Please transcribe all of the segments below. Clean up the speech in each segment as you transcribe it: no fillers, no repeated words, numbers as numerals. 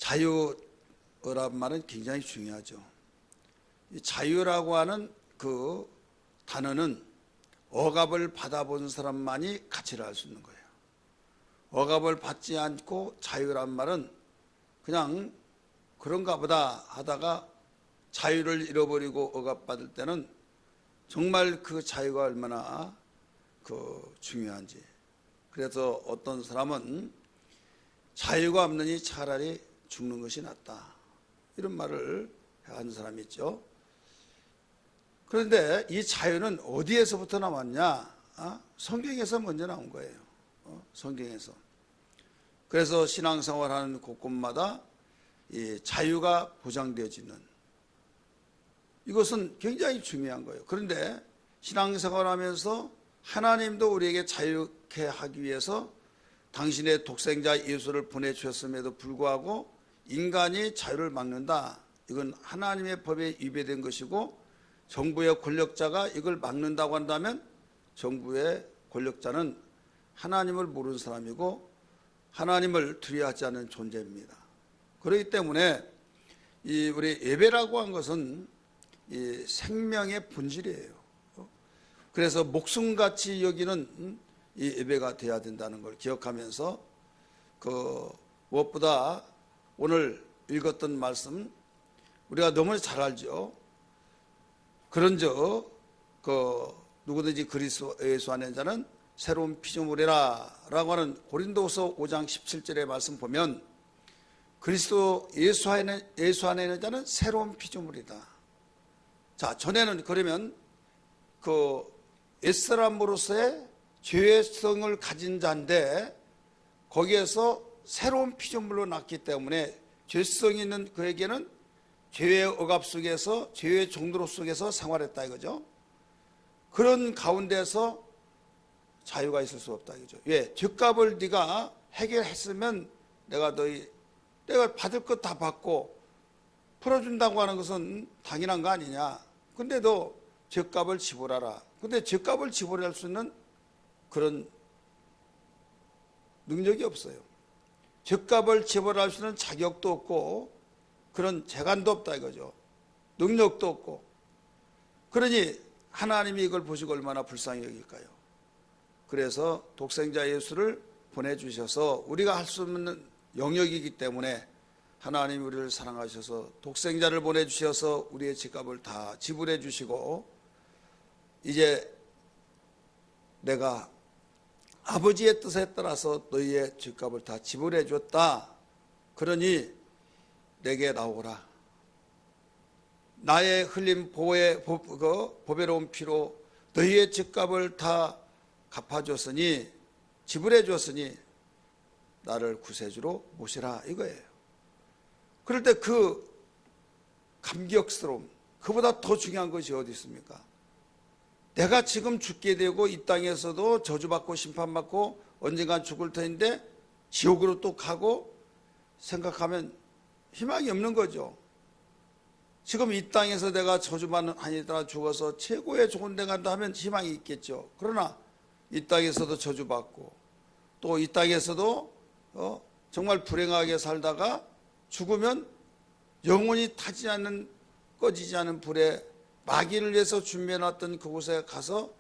자유란 말은 굉장히 중요하죠. 이 자유라고 하는 그 단어는 억압을 받아본 사람만이 가치를 알 수 있는 거예요. 억압을 받지 않고 자유란 말은 그냥 그런가 보다 하다가 자유를 잃어버리고 억압받을 때는 정말 그 자유가 얼마나 중요한지. 그래서 어떤 사람은 자유가 없느니 차라리 죽는 것이 낫다, 이런 말을 하는 사람이 있죠. 그런데 이 자유는 어디에서부터 나왔냐? 성경에서 먼저 나온 거예요. 성경에서. 그래서 신앙생활하는 곳곳마다 이 자유가 보장되어지는, 이것은 굉장히 중요한 거예요. 그런데 신앙생활하면서 하나님도 우리에게 자유케 하기 위해서 당신의 독생자 예수를 보내주셨음에도 불구하고 인간이 자유를 막는다, 이건 하나님의 법에 위배된 것이고, 정부의 권력자가 이걸 막는다고 한다면 정부의 권력자는 하나님을 모르는 사람이고 하나님을 두려워하지 않는 존재입니다. 그렇기 때문에 우리 예배라고 한 것은 이 생명의 본질이에요. 그래서 목숨같이 여기는 이 예배가 돼야 된다는 걸 기억하면서, 무엇보다 오늘 읽었던 말씀 우리가 너무 잘 알죠. 그런즉 누구든지 그리스도 예수 안에 자는 새로운 피조물이라 라고 하는 고린도후서 5장 17절의 말씀 보면, 그리스도 예수 안에 있는 자는 새로운 피조물이다. 자, 전에는 그러면 옛사람으로서의 죄성을 가진 자인데 거기에서 새로운 피조물로 났기 때문에 죄성이 있는 그에게는 죄의 억압 속에서, 죄의 종로 속에서 생활했다 이거죠. 그런 가운데서 자유가 있을 수 없다 이거죠. 왜? 죄값을 네가 해결했으면 내가 받을 것 다 받고 풀어준다고 하는 것은 당연한 거 아니냐. 근데 너 죄값을 지불하라. 근데 죄값을 지불할 수 있는 그런 능력이 없어요. 죄값을 지불할 수 있는 자격도 없고 그런 재간도 없다 이거죠. 능력도 없고. 그러니 하나님이 이걸 보시고 얼마나 불쌍히 여길까요? 그래서 독생자 예수를 보내주셔서, 우리가 할 수 없는 영역이기 때문에 하나님이 우리를 사랑하셔서 독생자를 보내주셔서 우리의 죄값을 다 지불해 주시고, 이제 내가 아버지의 뜻에 따라서 너희의 죄값을 다 지불해 줬다. 그러니 내게 나오라. 나의 흘린 보배로운 피로 너희의 죄값을 다 갚아줬으니, 지불해 줬으니 나를 구세주로 모시라 이거예요. 그럴 때 그 감격스러움, 그보다 더 중요한 것이 어디 있습니까? 내가 지금 죽게 되고 이 땅에서도 저주받고 심판받고 언젠간 죽을 터인데 지옥으로 또 가고 생각하면 희망이 없는 거죠. 지금 이 땅에서 내가 저주받는 한이다 죽어서 최고의 좋은 데 간다 하면 희망이 있겠죠. 그러나 이 땅에서도 저주받고 또 이 땅에서도 정말 불행하게 살다가 죽으면 영원히 타지 않는, 꺼지지 않은 불에 마귀를 위해서 준비해놨던 그곳에 가서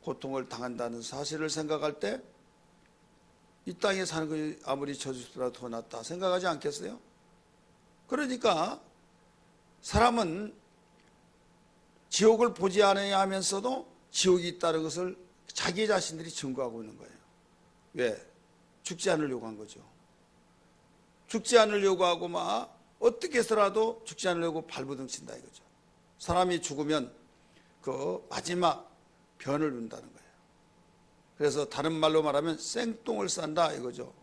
고통을 당한다는 사실을 생각할 때 이 땅에 사는 것이 아무리 저주보다 더 낫다 생각하지 않겠어요? 그러니까 사람은 지옥을 보지 않아야 하면서도 지옥이 있다는 것을 자기 자신들이 증거하고 있는 거예요. 왜? 죽지 않으려고 한 거죠. 죽지 않으려고 하고 어떻게 해서라도 죽지 않으려고 발버둥 친다 이거죠. 사람이 죽으면 그 마지막 변을 눈다는 거예요. 그래서 다른 말로 말하면 생똥을 싼다 이거죠.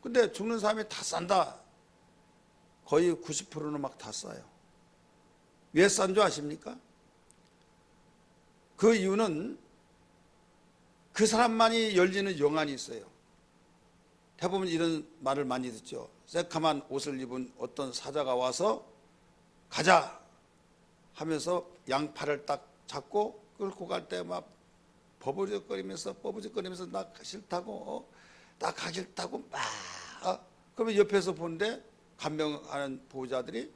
근데 죽는 사람이 다 싼다. 거의 90%는 막 다 싸요. 왜 싼 줄 아십니까? 그 이유는 그 사람만이 열리는 영안이 있어요. 대부분 이런 말을 많이 듣죠. 새카만 옷을 입은 어떤 사자가 와서 가자 하면서 양팔을 딱 잡고 끌고 갈 때 막 버부적거리면서 나 싫다고 막 그러면 옆에서 보는데 간병하는 보호자들이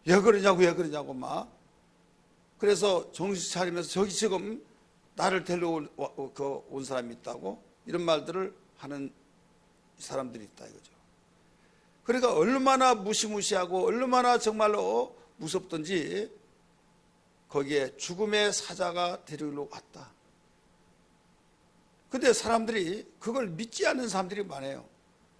왜 그러냐고 막. 그래서 정신 차리면서 저기 지금 나를 데려온 온 사람이 있다고 이런 말들을 하는 사람들이 있다 이거죠. 그러니까 얼마나 무시무시하고 얼마나 정말로 무섭던지 거기에 죽음의 사자가 데리러 왔다. 근데 사람들이 그걸 믿지 않는 사람들이 많아요.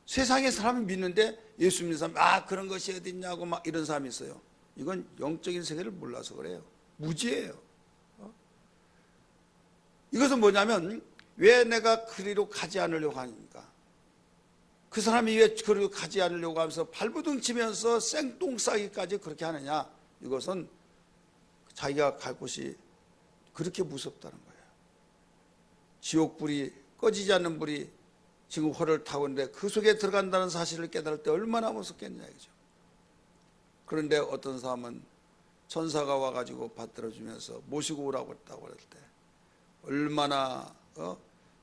세상에 사람이 믿는데 예수 믿는 사람 그런 것이 어디 있냐고 막 이런 사람이 있어요. 이건 영적인 세계를 몰라서 그래요. 무지예요. 이것은 뭐냐면 왜 내가 그리로 가지 않으려고 하니까 그 사람이 왜 그리로 가지 않으려고 하면서 발부둥 치면서 생똥 싸기까지 그렇게 하느냐. 이것은 자기가 갈 곳이 그렇게 무섭다는 거예요. 지옥불이 꺼지지 않는 불이 지금火를 타고 있는데 그 속에 들어간다는 사실을 깨달을 때 얼마나 무섭겠냐 이죠. 그런데 어떤 사람은 천사가 와가지고 받들어주면서 모시고 오라고 했다고 그럴 때 얼마나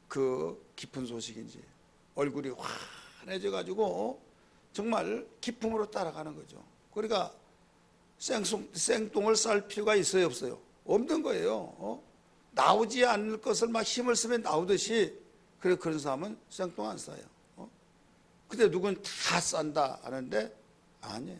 그 깊은 소식인지 얼굴이 환해져가지고 정말 기쁨으로 따라가는 거죠. 그러니까 생똥을 쌀 필요가 있어요 없어요? 없는 거예요. 나오지 않을 것을 막 힘을 쓰면 나오듯이 그런 사람은 생똥 안 싸요. 근데 누군 다 싼다 하는데 아니에요.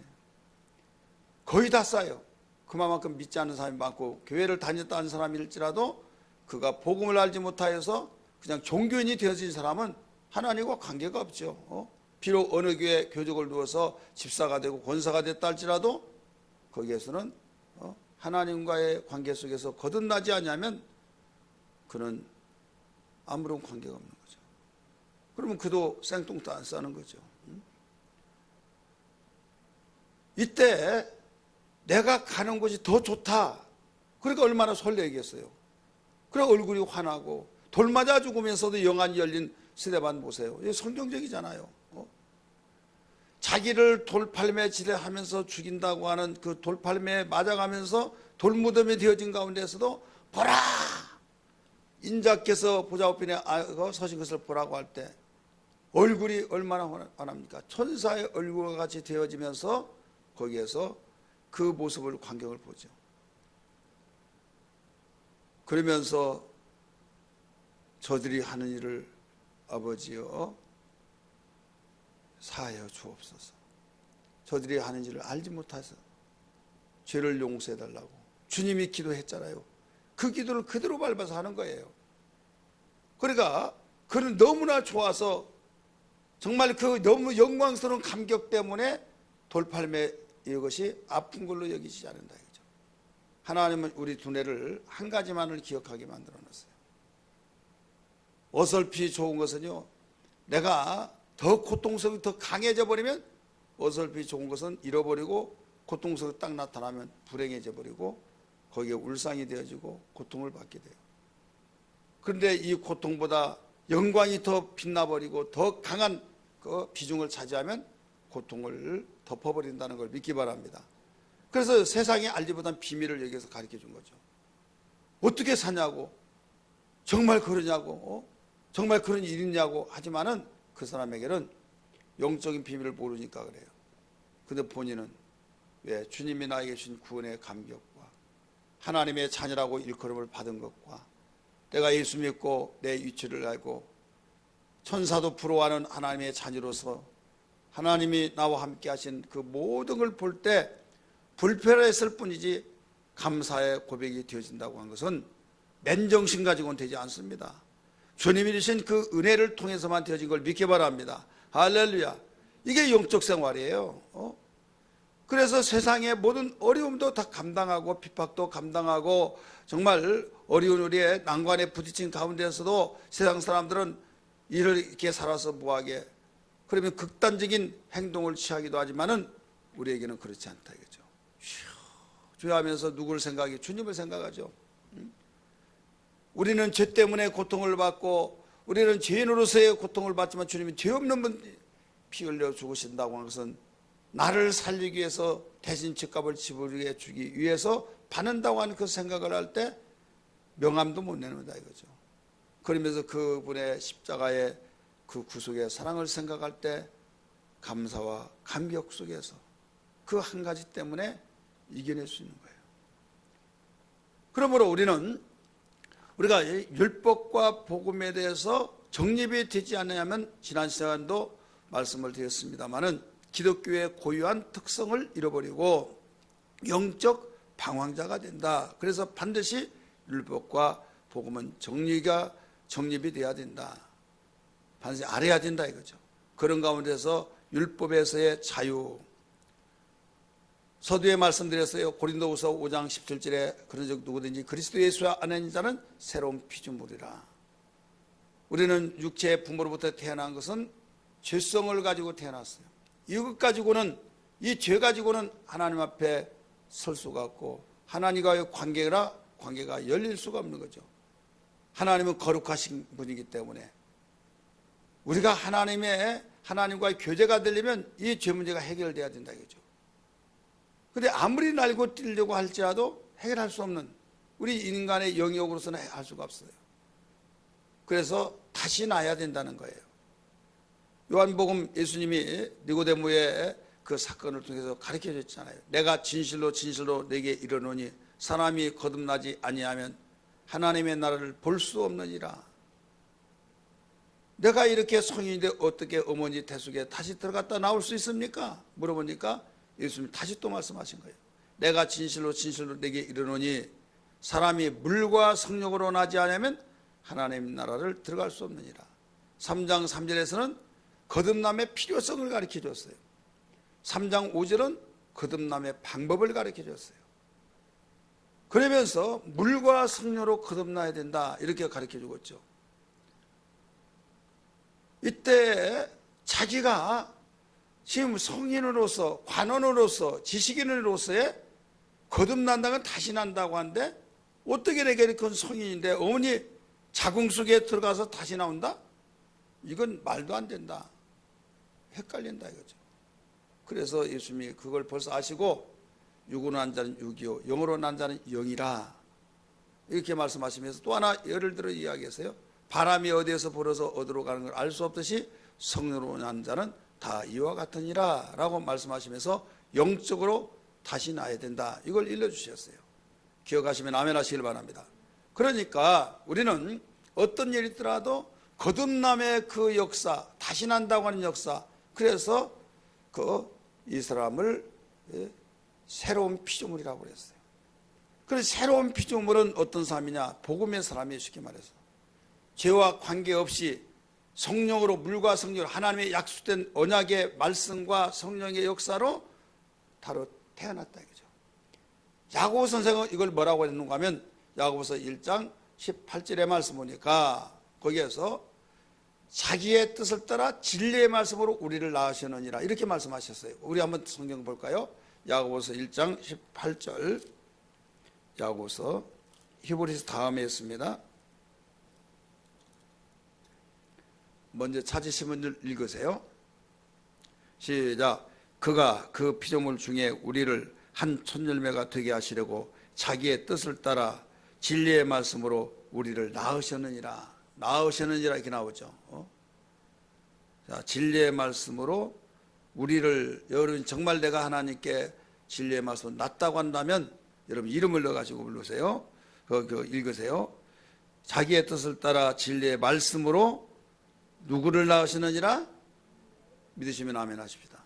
거의 다 싸요. 그만큼 믿지 않는 사람이 많고 교회를 다녔다는 사람일지라도 그가 복음을 알지 못하여서 그냥 종교인이 되어진 사람은 하나님과 관계가 없죠. 비록 어느 교회 교적을 두어서 집사가 되고 권사가 됐다 할지라도 거기에서는 하나님과의 관계 속에서 거듭나지 않으면 그는 아무런 관계가 없는 거죠. 그러면 그도 생똥도 안 싸는 거죠. 이때 내가 가는 곳이 더 좋다. 그러니까 얼마나 설레겠어요. 그래 얼굴이 환하고 돌 맞아 죽으면서도 영안이 열린 스데반 보세요. 이게 성경적이잖아요. 자기를 돌팔매에 지뢰하면서 죽인다고 하는 그 돌팔매에 맞아가면서 돌무덤이 되어진 가운데서도 보라! 인자께서 보좌우편에 서신 것을 보라고 할 때 얼굴이 얼마나 환합니까? 천사의 얼굴과 같이 되어지면서 거기에서 그 모습을 광경을 보죠. 그러면서 저들이 하는 일을 아버지여 사하여 주옵소서. 저들이 하는 일을 알지 못해서 죄를 용서해달라고 주님이 기도했잖아요. 그 기도를 그대로 밟아서 하는 거예요. 그러니까 그는 너무나 좋아서 정말 그 너무 영광스러운 감격 때문에 돌팔매 이것이 아픈 걸로 여기지 않는다 이거죠. 하나님은 우리 두뇌를 한 가지만을 기억하게 만들어놨어요. 어설피 좋은 것은요, 내가 더 고통스럽게 더 강해져 버리면 어설피 좋은 것은 잃어버리고 고통스럽게 딱 나타나면 불행해져 버리고 거기에 울상이 되어지고 고통을 받게 돼요. 그런데 이 고통보다 영광이 더 빛나버리고 더 강한 그 비중을 차지하면 고통을 덮어버린다는 걸 믿기 바랍니다. 그래서 세상이 알지 못한 비밀을 여기서 가르쳐 준 거죠. 어떻게 사냐고, 정말 그러냐고, 정말 그런 일이 있냐고 하지만은 그 사람에게는 영적인 비밀을 모르니까 그래요. 근데 본인은 왜 주님이 나에게 주신 구원의 감격과 하나님의 자녀라고 일컬음을 받은 것과 내가 예수 믿고 내 위치를 알고 천사도 부러워하는 하나님의 자녀로서 하나님이 나와 함께 하신 그 모든 걸 볼 때 불편했을 뿐이지 감사의 고백이 되어진다고 한 것은 맨정신 가지고는 되지 않습니다. 주님이 주신 그 은혜를 통해서만 되어진 걸 믿기 바랍니다. 할렐루야. 이게 영적 생활이에요. 그래서 세상의 모든 어려움도 다 감당하고 핍박도 감당하고 정말 어려운 우리의 난관에 부딪힌 가운데서도 세상 사람들은 이렇게 살아서 뭐하게 그러면 극단적인 행동을 취하기도 하지만은 우리에게는 그렇지 않다 이거죠. 주하면서 누구를 생각해? 주님을 생각하죠. 우리는 죄 때문에 고통을 받고 우리는 죄인으로서의 고통을 받지만 주님이 죄 없는 분 피 흘려 죽으신다고 하는 것은 나를 살리기 위해서 대신 죗값을 지불해 주기 위해서 받는다고 하는 그 생각을 할 때 명함도 못 내는다 이거죠. 그러면서 그분의 십자가의 그 구속의 사랑을 생각할 때 감사와 감격 속에서 그 한 가지 때문에 이겨낼 수 있는 거예요. 그러므로 우리가 율법과 복음에 대해서 정립이 되지 않느냐면 지난 시간도 말씀을 드렸습니다마는 기독교의 고유한 특성을 잃어버리고 영적 방황자가 된다. 그래서 반드시 율법과 복음은 정립이 돼야 된다. 반드시 알아야 된다 이거죠. 그런 가운데서 율법에서의 자유. 서두에 말씀드렸어요. 고린도후서 5장 17절에 그런즉 누구든지 그리스도 예수 안에 있는 자는 새로운 피조물이라. 우리는 육체의 부모로부터 태어난 것은 죄성을 가지고 태어났어요. 이것 가지고는, 이 죄 가지고는 하나님 앞에 설 수가 없고 하나님과의 관계가 열릴 수가 없는 거죠. 하나님은 거룩하신 분이기 때문에 우리가 하나님과의 교제가 되려면 이 죄 문제가 해결돼야 된다 이거죠. 근데 아무리 날고 뛰려고 할지라도 해결할 수 없는 우리 인간의 영역으로서는 할 수가 없어요. 그래서 다시 나야 된다는 거예요. 요한복음 예수님이 니고데모의 그 사건을 통해서 가르쳐 줬잖아요. 내가 진실로 진실로 내게 이르노니 사람이 거듭나지 아니하면 하나님의 나라를 볼 수 없느니라. 내가 이렇게 성인인데 어떻게 어머니 태숙에 다시 들어갔다 나올 수 있습니까? 물어보니까 예수님이 다시 또 말씀하신 거예요. 내가 진실로 진실로 내게 이르노니 사람이 물과 성령으로 나지 않으면 하나님 나라를 들어갈 수 없느니라. 3장 3절에서는 거듭남의 필요성을 가르쳐 줬어요. 3장 5절은 거듭남의 방법을 가르쳐 줬어요. 그러면서 물과 성령으로 거듭나야 된다 이렇게 가르쳐 주었죠. 이때 자기가 지금 성인으로서 관원으로서 지식인으로서의 거듭난다는 다시 난다고 하는데 어떻게 내가 이렇게 성인인데 어머니 자궁 속에 들어가서 다시 나온다? 이건 말도 안 된다. 헷갈린다 이거죠. 그래서 예수님이 그걸 벌써 아시고 육으로 난 자는 육이요 영으로 난 자는 영이라 이렇게 말씀하시면서 또 하나 예를 들어 이야기했어요. 바람이 어디에서 불어서 어디로 가는 걸 알 수 없듯이 성령으로 난 자는 다 이와 같으니라 라고 말씀하시면서 영적으로 다시 나야 된다. 이걸 일러주셨어요. 기억하시면 아멘 하시길 바랍니다. 그러니까 우리는 어떤 일이 있더라도 거듭남의 그 역사, 다시 난다고 하는 역사, 그래서 이 사람을 새로운 피조물이라고 그랬어요. 그래서 새로운 피조물은 어떤 사람이냐? 복음의 사람이 쉽게 말해서 죄와 관계없이 성령으로 물과 성령으로 하나님의 약속된 언약의 말씀과 성령의 역사로 바로 태어났다 이거죠. 야고보 선생은 이걸 뭐라고 했는가 하면 야고보서 1장 18절의 말씀 보니까 거기에서 자기의 뜻을 따라 진리의 말씀으로 우리를 낳으시느니라 이렇게 말씀하셨어요. 우리 한번 성경 볼까요? 야고보서 1장 18절 야고보서 히브리서 다음에 있습니다. 먼저 찾으신 분들 읽으세요. 시작. 그가 그 피조물 중에 우리를 한 촌열매가 되게 하시려고 자기의 뜻을 따라 진리의 말씀으로 우리를 낳으셨느니라. 낳으셨느니라 이렇게 나오죠. 자, 진리의 말씀으로 우리를 여러분 정말 내가 하나님께 진리의 말씀으로 낳았다고 한다면 여러분 이름을 넣어가지고 부르세요. 읽으세요. 자기의 뜻을 따라 진리의 말씀으로 누구를 낳으시느니라? 믿으시면 아멘 하십시다.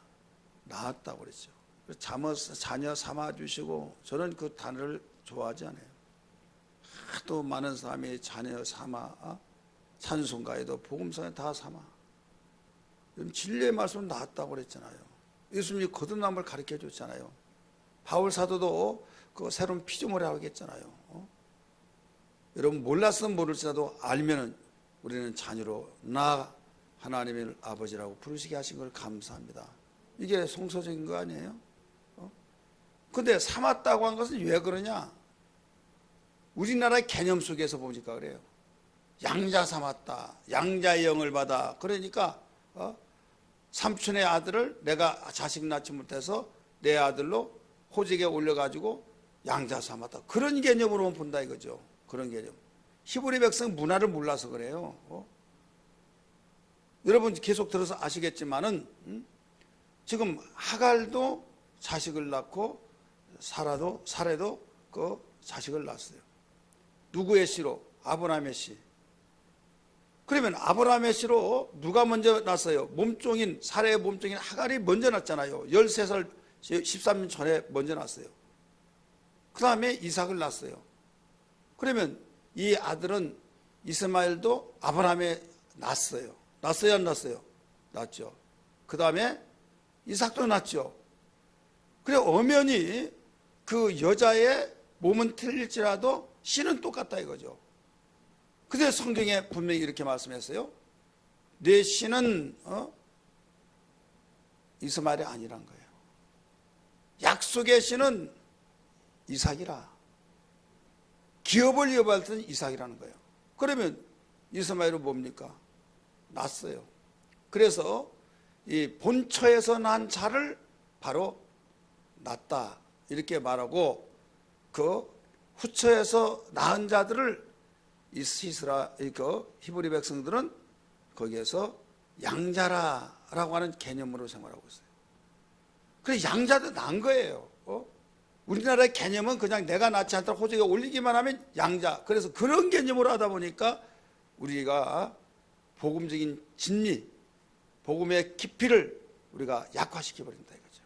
낳았다고 그랬죠. 자녀 삼아주시고 저는 그 단어를 좋아하지 않아요. 하도 많은 사람이 자녀 삼아 찬송가에도 복음서에 다 삼아. 진리의 말씀을 낳았다고 그랬잖아요. 예수님이 거듭남을 가르쳐 줬잖아요. 바울 사도도 그 새로운 피조물이라고 했잖아요. 여러분 몰랐으면 모를지라도 알면은 우리는 자녀로 나 하나님의 아버지라고 부르시게 하신 걸 감사합니다. 이게 성서적인 거 아니에요? 근데 삼았다고 한 것은 왜 그러냐? 우리나라의 개념 속에서 보니까 그래요. 양자 삼았다. 양자의 영을 받아. 그러니까 삼촌의 아들을 내가 자식 낳지 못해서 내 아들로 호적에 올려가지고 양자 삼았다. 그런 개념으로만 본다 이거죠. 그런 개념. 히브리 백성 문화를 몰라서 그래요. 여러분 계속 들어서 아시겠지만은 지금 하갈도 자식을 낳고 사례도 그 자식을 낳았어요. 누구의 씨로? 아브라함의 씨. 그러면 아브라함의 씨로 누가 먼저 낳았어요? 몸종인, 사례의 몸종인 하갈이 먼저 낳았잖아요. 13살, 13년 전에 먼저 낳았어요. 그 다음에 이삭을 낳았어요. 그러면 이 아들은 이스마엘도 아브라함에 낳았어요. 낳았어요, 안 낳았어요? 낳았죠. 그 다음에 이삭도 낳았죠. 그래, 엄연히 그 여자의 몸은 틀릴지라도 씨는 똑같다 이거죠. 근데 성경에 분명히 이렇게 말씀했어요. 내 씨는 이스마엘이 아니란 거예요. 약속의 씨는 이삭이라. 기업을 이어받은 이삭이라는 거예요. 그러면 이스마엘은 뭡니까? 낳았어요. 그래서 이 본처에서 난 자를 바로 낳았다 이렇게 말하고, 그 후처에서 낳은 자들을 이 히브리 백성들은 거기에서 양자라라고 하는 개념으로 생활하고 있어요. 그래서 양자도 난 거예요. 우리나라의 개념은 그냥 내가 낳지 않다 호적에 올리기만 하면 양자. 그래서 그런 개념으로 하다 보니까 우리가 복음적인 진리, 복음의 깊이를 우리가 약화시켜버린다 이거죠.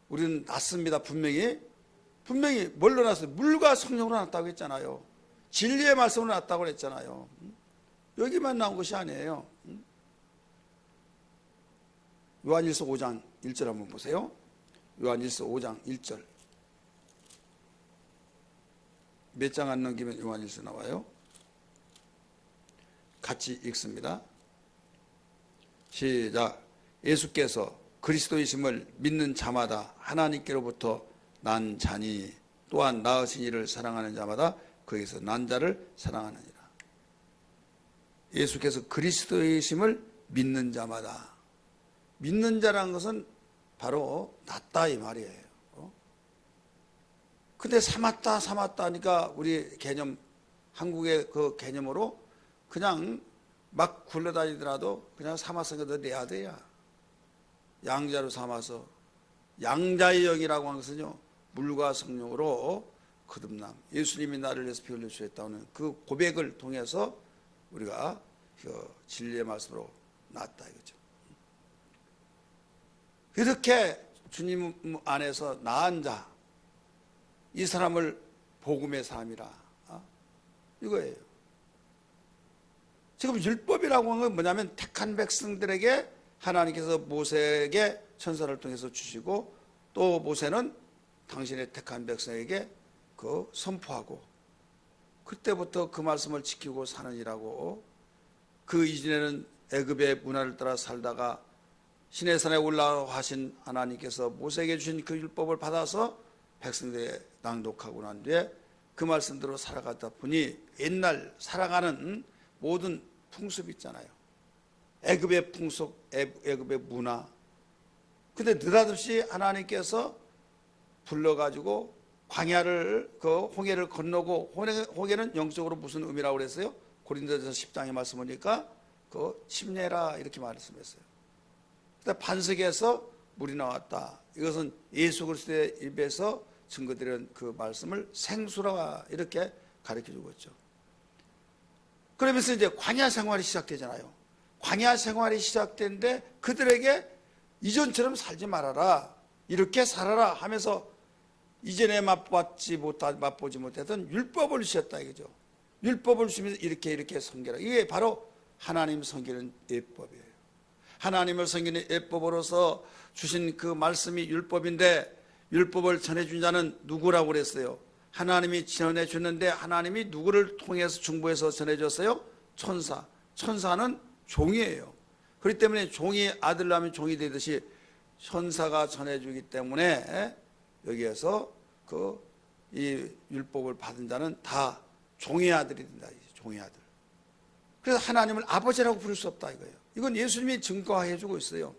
우리는 낳습니다. 분명히 뭘로 낳았어요? 물과 성령으로 낳았다고 했잖아요. 진리의 말씀으로 낳았다고 했잖아요. 여기만 나온 것이 아니에요. 요한일서 5장 1절 한번 보세요. 요한일서 5장 1절. 몇 장 안 넘기면 요한일서 나와요. 같이 읽습니다. 시작. 예수께서 그리스도이심을 믿는 자마다 하나님께로부터 난 자니 또한 낳으신 이를 사랑하는 자마다 거기서 난 자를 사랑하느니라. 예수께서 그리스도이심을 믿는 자마다, 믿는 자라는 것은 바로 낳다 이 말이에요. 근데 삼았다 하니까 우리 개념, 한국의 그 개념으로 그냥 막 굴러다니더라도 그냥 삼았으니까 너 내야 돼야. 양자로 삼아서, 양자의 영이라고 하는 것은요, 물과 성령으로 거듭남, 예수님이 나를 위해서 피 흘려 주셨다는 그 고백을 통해서 우리가 그 진리의 말씀으로 낳았다 이거죠. 이렇게 주님 안에서 낳은 자, 이 사람을 복음의 사람이라 이거예요. 지금 율법이라고 하는 건 뭐냐면 택한 백성들에게 하나님께서 모세에게 천사를 통해서 주시고, 또 모세는 당신의 택한 백성에게 그 선포하고, 그때부터 그 말씀을 지키고 사느니라고. 그 이전에는 애굽의 문화를 따라 살다가 시내산에 올라가 하신 하나님께서 모세에게 주신 그 율법을 받아서 백성들에게 낭독하고 난 뒤에 그 말씀대로 살아가다 보니 옛날 살아가는 모든 풍습 있잖아요. 애굽의 풍속, 애굽의 문화. 근데 느닷없이 하나님께서 불러가지고 광야를, 그 홍해를 건너고, 홍해는 영적으로 무슨 의미라고 그랬어요? 고린도전서 10장에 말씀 보니까 그 침례라 이렇게 말씀했어요. 근데 반석에서 물이 나왔다. 이것은 예수 그리스도의 입에서 증거드리는 그 말씀을 생수라 이렇게 가르쳐 주고 있죠. 그러면서 이제 광야 생활이 시작되잖아요. 광야 생활이 시작되는데 그들에게 이전처럼 살지 말아라, 이렇게 살아라 하면서 이전에 맛보지 못했던 율법을 주셨다 이거죠. 율법을 주시면서 이렇게 섬기라. 이게 바로 하나님 섬기는 예법이에요. 하나님을 섬기는 예법으로서 주신 그 말씀이 율법인데, 율법을 전해준 자는 누구라고 그랬어요? 하나님이 전해줬는데, 하나님이 누구를 통해서 중보해서 전해줬어요? 천사. 천사는 종이에요. 그렇기 때문에 종이 아들 낳으면 종이 되듯이 천사가 전해주기 때문에 여기에서 이 율법을 받은 자는 다 종의 아들이 된다. 종의 아들. 그래서 하나님을 아버지라고 부를 수 없다 이거예요. 이건 예수님이 증거해 주고 있어요.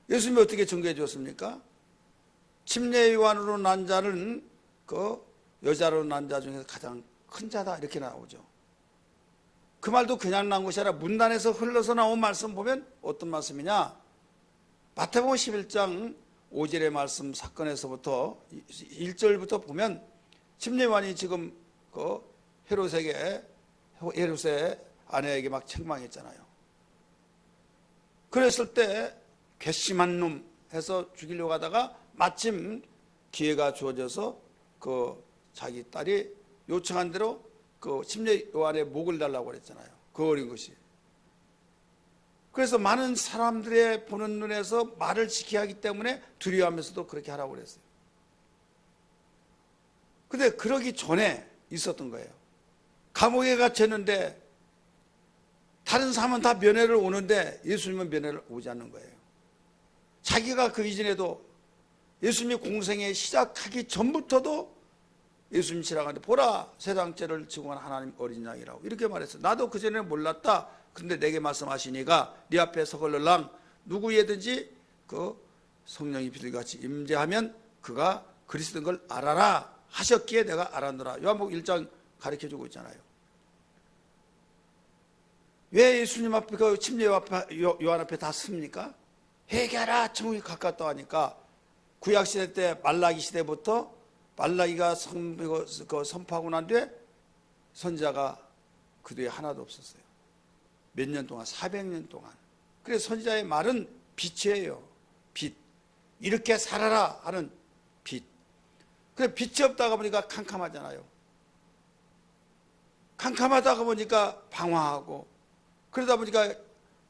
예수님이 어떻게 증거해 주었습니까? 침례 요한으로 난 자는 그 여자로 난 자 중에서 가장 큰 자다 이렇게 나오죠. 그 말도 그냥 나온 것이 아니라 문단에서 흘러서 나온 말씀 보면 어떤 말씀이냐? 마태복음 11장 5절의 말씀 사건에서부터 1절부터 보면 침례요한이 지금 그 헤롯의 아내에게 막 책망했잖아요. 그랬을 때 괘씸한 놈 해서 죽이려고 하다가 마침 기회가 주어져서 그 자기 딸이 요청한 대로 그 침례요한의 목을 달라고 그랬잖아요. 그 어린 것이. 그래서 많은 사람들의 보는 눈에서 말을 지켜야 하기 때문에 두려워하면서도 그렇게 하라고 그랬어요. 근데 그러기 전에 있었던 거예요. 감옥에 갇혔는데 다른 사람은 다 면회를 오는데 예수님은 면회를 오지 않는 거예요. 자기가 그 이전에도 예수님이 공생에 시작하기 전부터도 예수님 지나가는데 보라 세상 죄를 지고 간 하나님 어린 양이라고 이렇게 말했어요. 나도 그전에는 몰랐다. 근데 내게 말씀하시니까 네 앞에 서걸러랑 누구에든지 그 성령이 비둘기같이 임재하면 그가 그리스도인 걸 알아라 하셨기에 내가 알았노라. 요한복음 1장 가르쳐주고 있잖아요. 왜 예수님 앞에 그 침례 요한 앞에 다 씁니까? 회개하라 천국이 가깝다 하니까 구약시대 때 말라기 시대부터 말라기가 선포하고 난 뒤에 선지자가 그 뒤에 하나도 없었어요. 몇 년 동안 400년 동안. 그래서 선지자의 말은 빛이에요. 빛. 이렇게 살아라 하는 빛. 그래 빛이 없다가 보니까 캄캄하잖아요. 캄캄하다가 보니까 방황하고 그러다 보니까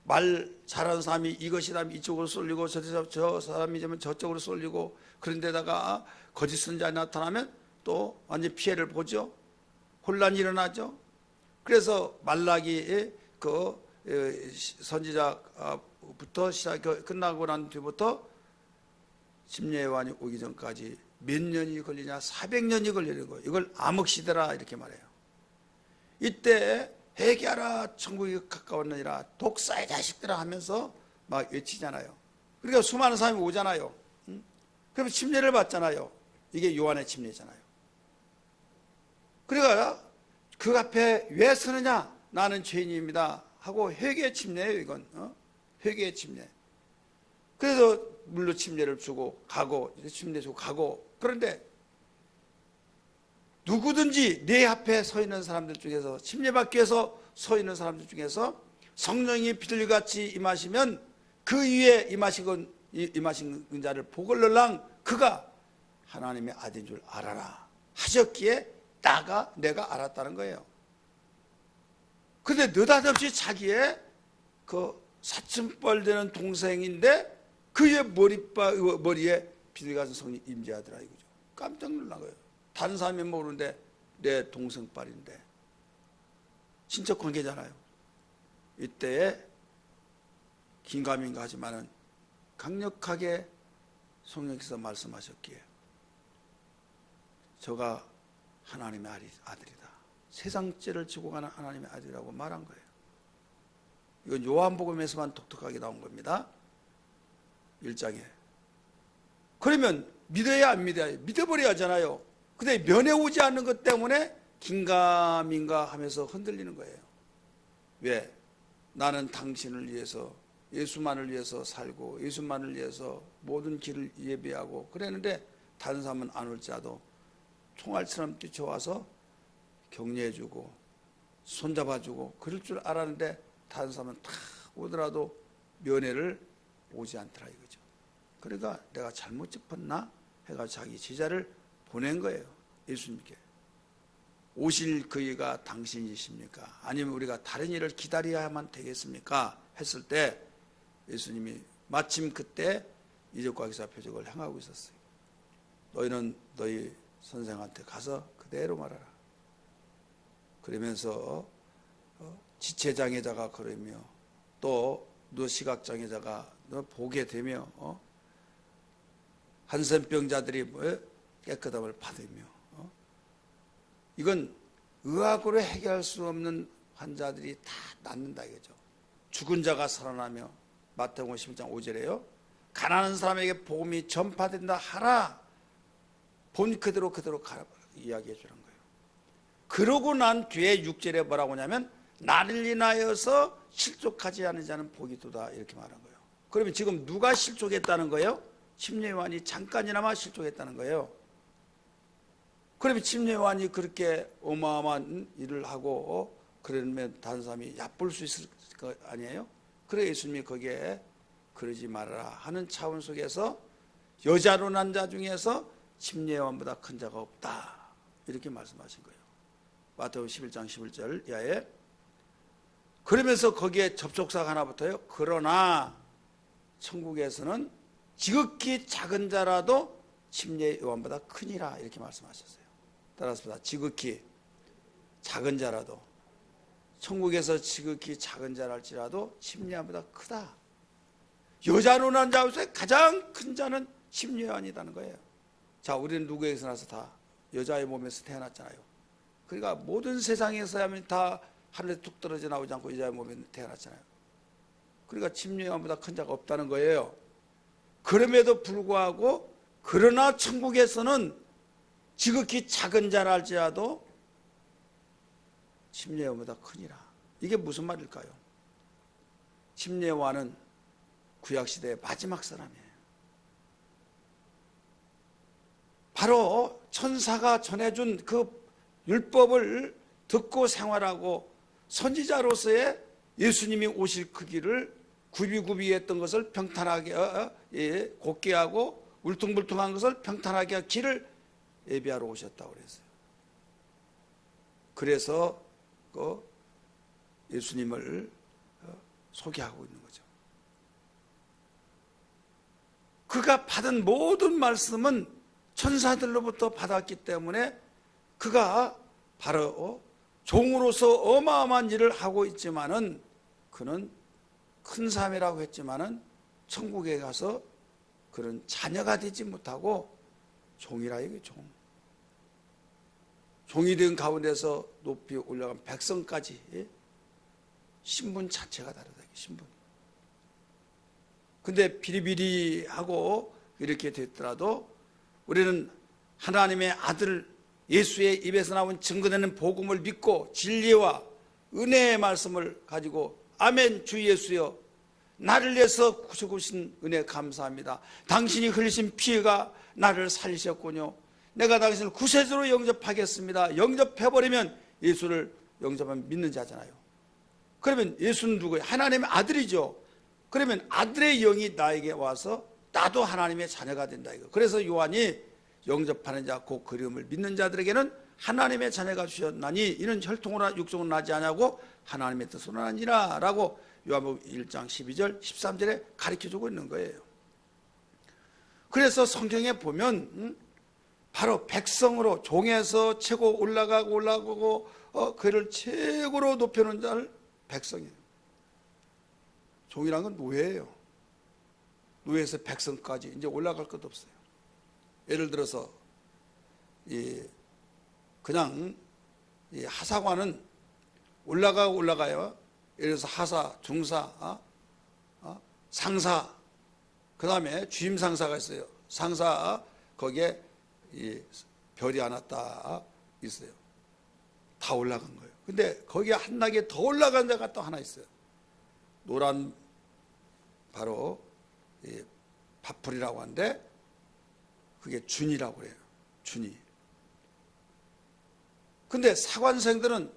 말 잘하는 사람이 이것이라면 이쪽으로 쏠리고 저 사람이면 저쪽으로 쏠리고 그런 데다가 거짓 선지자 나타나면 또 완전 피해를 보죠. 혼란이 일어나죠. 그래서 말라기 그 선지자부터 끝나고 난 뒤부터 침례요한이 오기 전까지 몇 년이 걸리냐? 400년이 걸리는 거예요. 이걸 암흑시대라 이렇게 말해요. 이때 회개하라 천국이 가까웠느니라 독사의 자식들아 하면서 막 외치잖아요. 그러니까 수많은 사람이 오잖아요. 그럼 침례를 받잖아요. 이게 요한의 침례잖아요. 그러니까 그 앞에 왜 서느냐? 나는 죄인입니다 하고 회개 침례예요. 이건 회개의 침례. 그래서 물로 침례를 주고 가고 침례 주고 가고. 그런데 누구든지 내 앞에 서 있는 사람들 중에서 침례받기 위해서 서 있는 사람들 중에서 성령이 비둘기같이 임하시면 그 위에 임하신 자를 복을 넣으랑 그가 하나님의 아들인 줄 알아라 하셨기에 내가 알았다는 거예요. 근데 느닷없이 자기의 그 사슴벌 되는 동생인데 그의 머리에 비둘기 같은 성령이 임재하더라 이거죠. 깜짝 놀란 거예요. 다른 사람이 모르는데 내 동생빨인데 친척 관계잖아요. 이때에 긴가민가 하지만은 강력하게 성령께서 말씀하셨기에 저가 하나님의 아들이다. 세상 죄를 지고 가는 하나님의 아들이라고 말한 거예요. 이건 요한복음에서만 독특하게 나온 겁니다. 1장에. 그러면 믿어야 안 믿어야 믿어버려야 하잖아요. 근데 면회 오지 않는 것 때문에 긴가민가 하면서 흔들리는 거예요. 왜? 나는 당신을 위해서 예수만을 위해서 살고 예수만을 위해서 모든 길을 예비하고 그랬는데 다른 사람은 안 올지라도 총알처럼 뛰쳐와서 격려해주고 손잡아주고 그럴 줄 알았는데 다른 사람은 다 오더라도 면회를 오지 않더라 이거죠. 그러니까 내가 잘못 짚었나 해가 자기 제자를 보낸 거예요. 예수님께. 오실 그이가 당신이십니까? 아니면 우리가 다른 일을 기다려야만 되겠습니까? 했을 때 예수님이 마침 그때 이적과 기사 표적을 행하고 있었어요. 너희는 너희 선생한테 가서 그대로 말하라. 그러면서 지체장애자가 그러며 또 너 시각장애자가 너 보게 되며 한센병자들이 깨끗함을 받으며 이건 의학으로 해결할 수 없는 환자들이 다 낫는다 이거죠. 죽은 자가 살아나며 마태복음 11장 5절에요. 가난한 사람에게 복음이 전파된다 하라. 본 그대로 가라 이야기해 주는 거예요. 그러고 난 뒤에 6절에 뭐라고 하냐면 나를 인하여서 실족하지 않은 자는 복이 있도다 이렇게 말한 거예요. 그러면 지금 누가 실족했다는 거예요? 침례요한이 잠깐이나마 실족했다는 거예요. 그러면 침례요한이 그렇게 어마어마한 일을 하고 그러면 다른 사람이 얕볼 수 있을 거 아니에요? 그래 예수님이 거기에 그러지 말아라 하는 차원 속에서 여자로 난 자 중에서 침례요한보다 큰 자가 없다 이렇게 말씀하신 거예요. 마태복음 11장 11절 이하에. 그러면서 거기에 접속사가 하나 붙어요. 그러나 천국에서는 지극히 작은 자라도 침례요한보다 크니라 이렇게 말씀하셨어요. 따라서 지극히 작은 자라도, 천국에서 지극히 작은 자랄지라도 침례요한보다 크다. 여자로 난 자 중에 가장 큰 자는 침례요한이라는 거예요. 자, 우리는 누구에게서 나서 다 여자의 몸에서 태어났잖아요. 그러니까 모든 세상에서 하면 다 하늘에 뚝 떨어져 나오지 않고 여자의 몸에 태어났잖아요. 그러니까 침례요한보다 큰 자가 없다는 거예요. 그럼에도 불구하고 그러나 천국에서는 지극히 작은 자라 할지라도 침례요한보다 크니라. 이게 무슨 말일까요? 침례요한은 구약시대의 마지막 사람이에요. 바로 천사가 전해준 그 율법을 듣고 생활하고 선지자로서의 예수님이 오실 그 길을 구비구비했던 것을 평탄하게 곧게 하고 울퉁불퉁한 것을 평탄하게 할 길을 예비하러 오셨다고 그랬어요. 그래서 그 예수님을 소개하고 있는 거죠. 그가 받은 모든 말씀은 천사들로부터 받았기 때문에 그가 바로 종으로서 어마어마한 일을 하고 있지만은 그는 큰 사람이라고 했지만은 천국에 가서 그런 자녀가 되지 못하고 종이라 이게 종이 된 가운데서 높이 올라간 백성까지 신분 자체가 다르다. 신분. 근데 비리비리하고 이렇게 됐더라도 우리는 하나님의 아들 예수의 입에서 나온 증거되는 복음을 믿고 진리와 은혜의 말씀을 가지고 아멘 주 예수여 나를 위해서 구속하신 은혜 감사합니다. 당신이 흘리신 피가 나를 살리셨군요. 내가 당신을 구세주로 영접하겠습니다. 영접해버리면 예수를 영접하면 믿는 자잖아요. 그러면 예수는 누구예요? 하나님의 아들이죠. 그러면 아들의 영이 나에게 와서 나도 하나님의 자녀가 된다 이거. 그래서 요한이 영접하는 자 곧 그리움을 믿는 자들에게는 하나님의 자녀가 주셨나니 이는 혈통으로나 육종으로 나지 아니하고 하나님의 뜻으로 나니라 라고 요한복음 1장 12절 13절에 가르쳐주고 있는 거예요. 그래서 성경에 보면 바로 백성으로 종에서 최고 올라가고 그를 최고로 높여놓은 자를 백성이에요. 종이란 건 노예예요. 노예에서 백성까지 이제 올라갈 것도 없어요. 예를 들어서 그냥 하사관은 올라가요. 예를 들어서 하사, 중사, 상사, 그 다음에 주임 상사가 있어요. 상사 거기에 별이 하나 딱 있어요. 다 올라간 거예요. 근데 거기에 한 단계 더 올라간 자가 또 하나 있어요. 노란 바로 밥풀이라고 하는데 그게 준이라고 그래요. 준이. 근데 사관생들은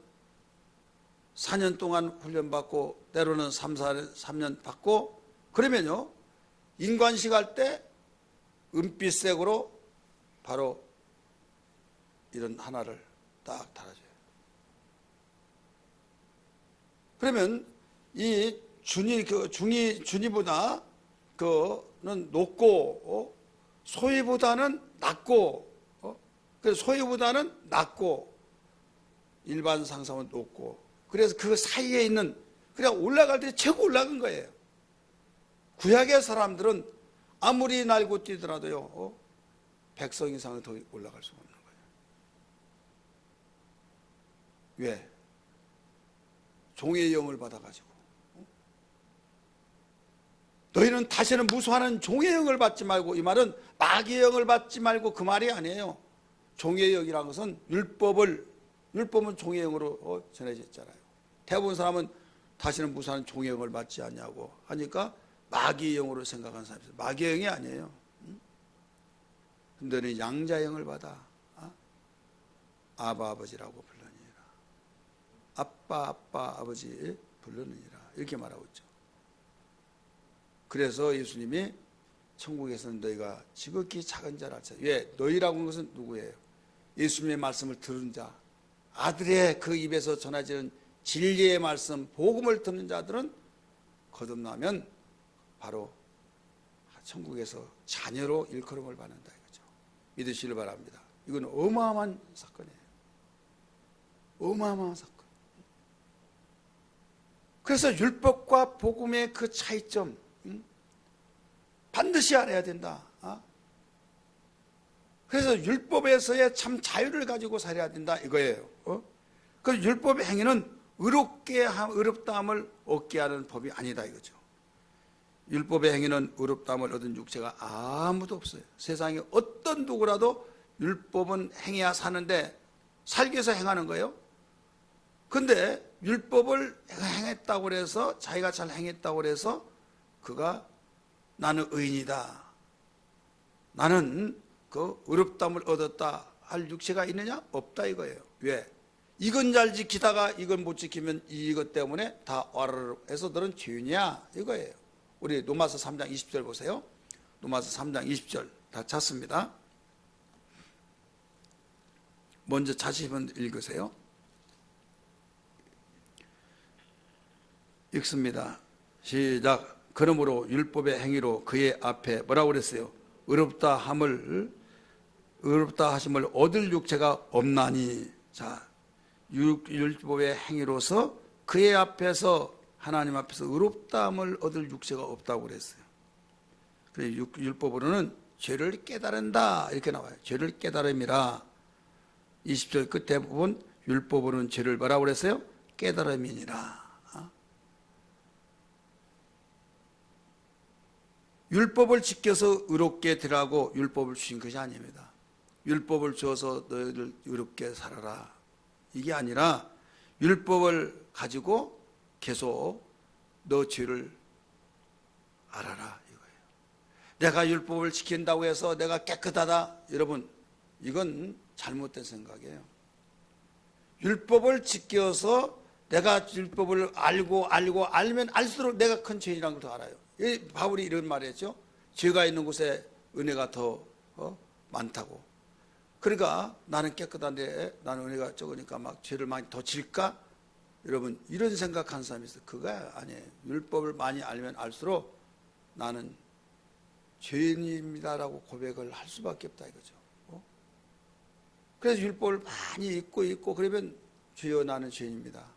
4년 동안 훈련받고 때로는 3년 받고 그러면요 인관식 할 때 은빛색으로 바로 이런 하나를 딱 달아줘요. 그러면 이 준이보다 그는 높고 소위보다는 낮고 그래서 소위보다는 낮고 일반 상사는 높고 그래서 그 사이에 있는 그냥 올라갈 때 최고 올라간 거예요. 구약의 사람들은 아무리 날고 뛰더라도요 백성 이상은 더 올라갈 수가 없는 거예요. 왜? 종의 영을 받아가지고 너희는 다시는 무수하는 종의 영을 받지 말고 이 말은 마귀의 영을 받지 말고 그 말이 아니에요. 종의 영이라는 것은 율법은 종의 영으로 전해졌잖아요. 대부분 사람은 다시는 무사한 종의 영을 받지 않냐고 하니까 마귀의 영으로 생각하는 사람이 있어요. 마귀의 영이 아니에요. 너는 양자의 영을 받아 아바 아버지라고 불러니라. 아빠 아버지 불러느니라. 이렇게 말하고 있죠. 그래서 예수님이 천국에서는 너희가 지극히 작은 자라 하셨어요. 왜? 너희라고 하는 것은 누구예요? 예수님의 말씀을 들은 자, 아들의 그 입에서 전해지는 진리의 말씀, 복음을 듣는 자들은 거듭나면 바로 천국에서 자녀로 일컬음을 받는다 이거죠. 믿으시길 바랍니다. 이건 어마어마한 사건이에요. 어마어마한 사건. 그래서 율법과 복음의 그 차이점 반드시 알아야 된다. 그래서 율법에서의 참 자유를 가지고 살아야 된다 이거예요. 그 율법의 행위는 의롭다함을 얻게 하는 법이 아니다 이거죠. 율법의 행위는 의롭다함을 얻은 육체가 아무도 없어요. 세상에 어떤 누구라도 율법은 행해야 사는데 살기 위해서 행하는 거예요. 근데 율법을 행했다고 해서 자기가 잘 행했다고 해서 그가 나는 의인이다, 나는 그 의롭다함을 얻었다 할 육체가 있느냐? 없다 이거예요. 왜? 이건 잘 지키다가 이건 못 지키면 이것 때문에 다 와르르 해서 너는 죄인이야 이거예요. 우리 로마서 3장 20절 보세요. 로마서 3장 20절 다 찾습니다. 먼저 찾으시면 읽으세요. 읽습니다. 시작. 그러므로 율법의 행위로 그의 앞에 뭐라고 그랬어요? 의롭다 하심을 얻을 육체가 없나니. 자, 율법의 행위로서 그의 앞에서 하나님 앞에서 의롭다함을 얻을 육체가 없다고 그랬어요. 그래서 율법으로는 죄를 깨달은다 이렇게 나와요. 죄를 깨달음이라. 20절 끝에 부분 율법으로는 죄를 뭐라고 그랬어요? 깨달음이니라. 율법을 지켜서 의롭게 되라고 율법을 주신 것이 아닙니다. 율법을 주어서 너희들 의롭게 살아라 이게 아니라 율법을 가지고 계속 너 죄를 알아라 이거예요. 내가 율법을 지킨다고 해서 내가 깨끗하다, 여러분 이건 잘못된 생각이에요. 율법을 지켜서 내가 율법을 알면 알수록 내가 큰 죄인이라는 걸 더 알아요. 바울이 이런 말을 했죠. 죄가 있는 곳에 은혜가 더 많다고. 그러니까 나는 깨끗한데 나는 은혜가 적으니까 막 죄를 많이 더 질까? 여러분 이런 생각하는 사람이 있어요. 그거 아니에요. 율법을 많이 알면 알수록 나는 죄인입니다라고 고백을 할 수밖에 없다 이거죠. 그래서 율법을 많이 읽고 그러면 주여 나는 죄인입니다.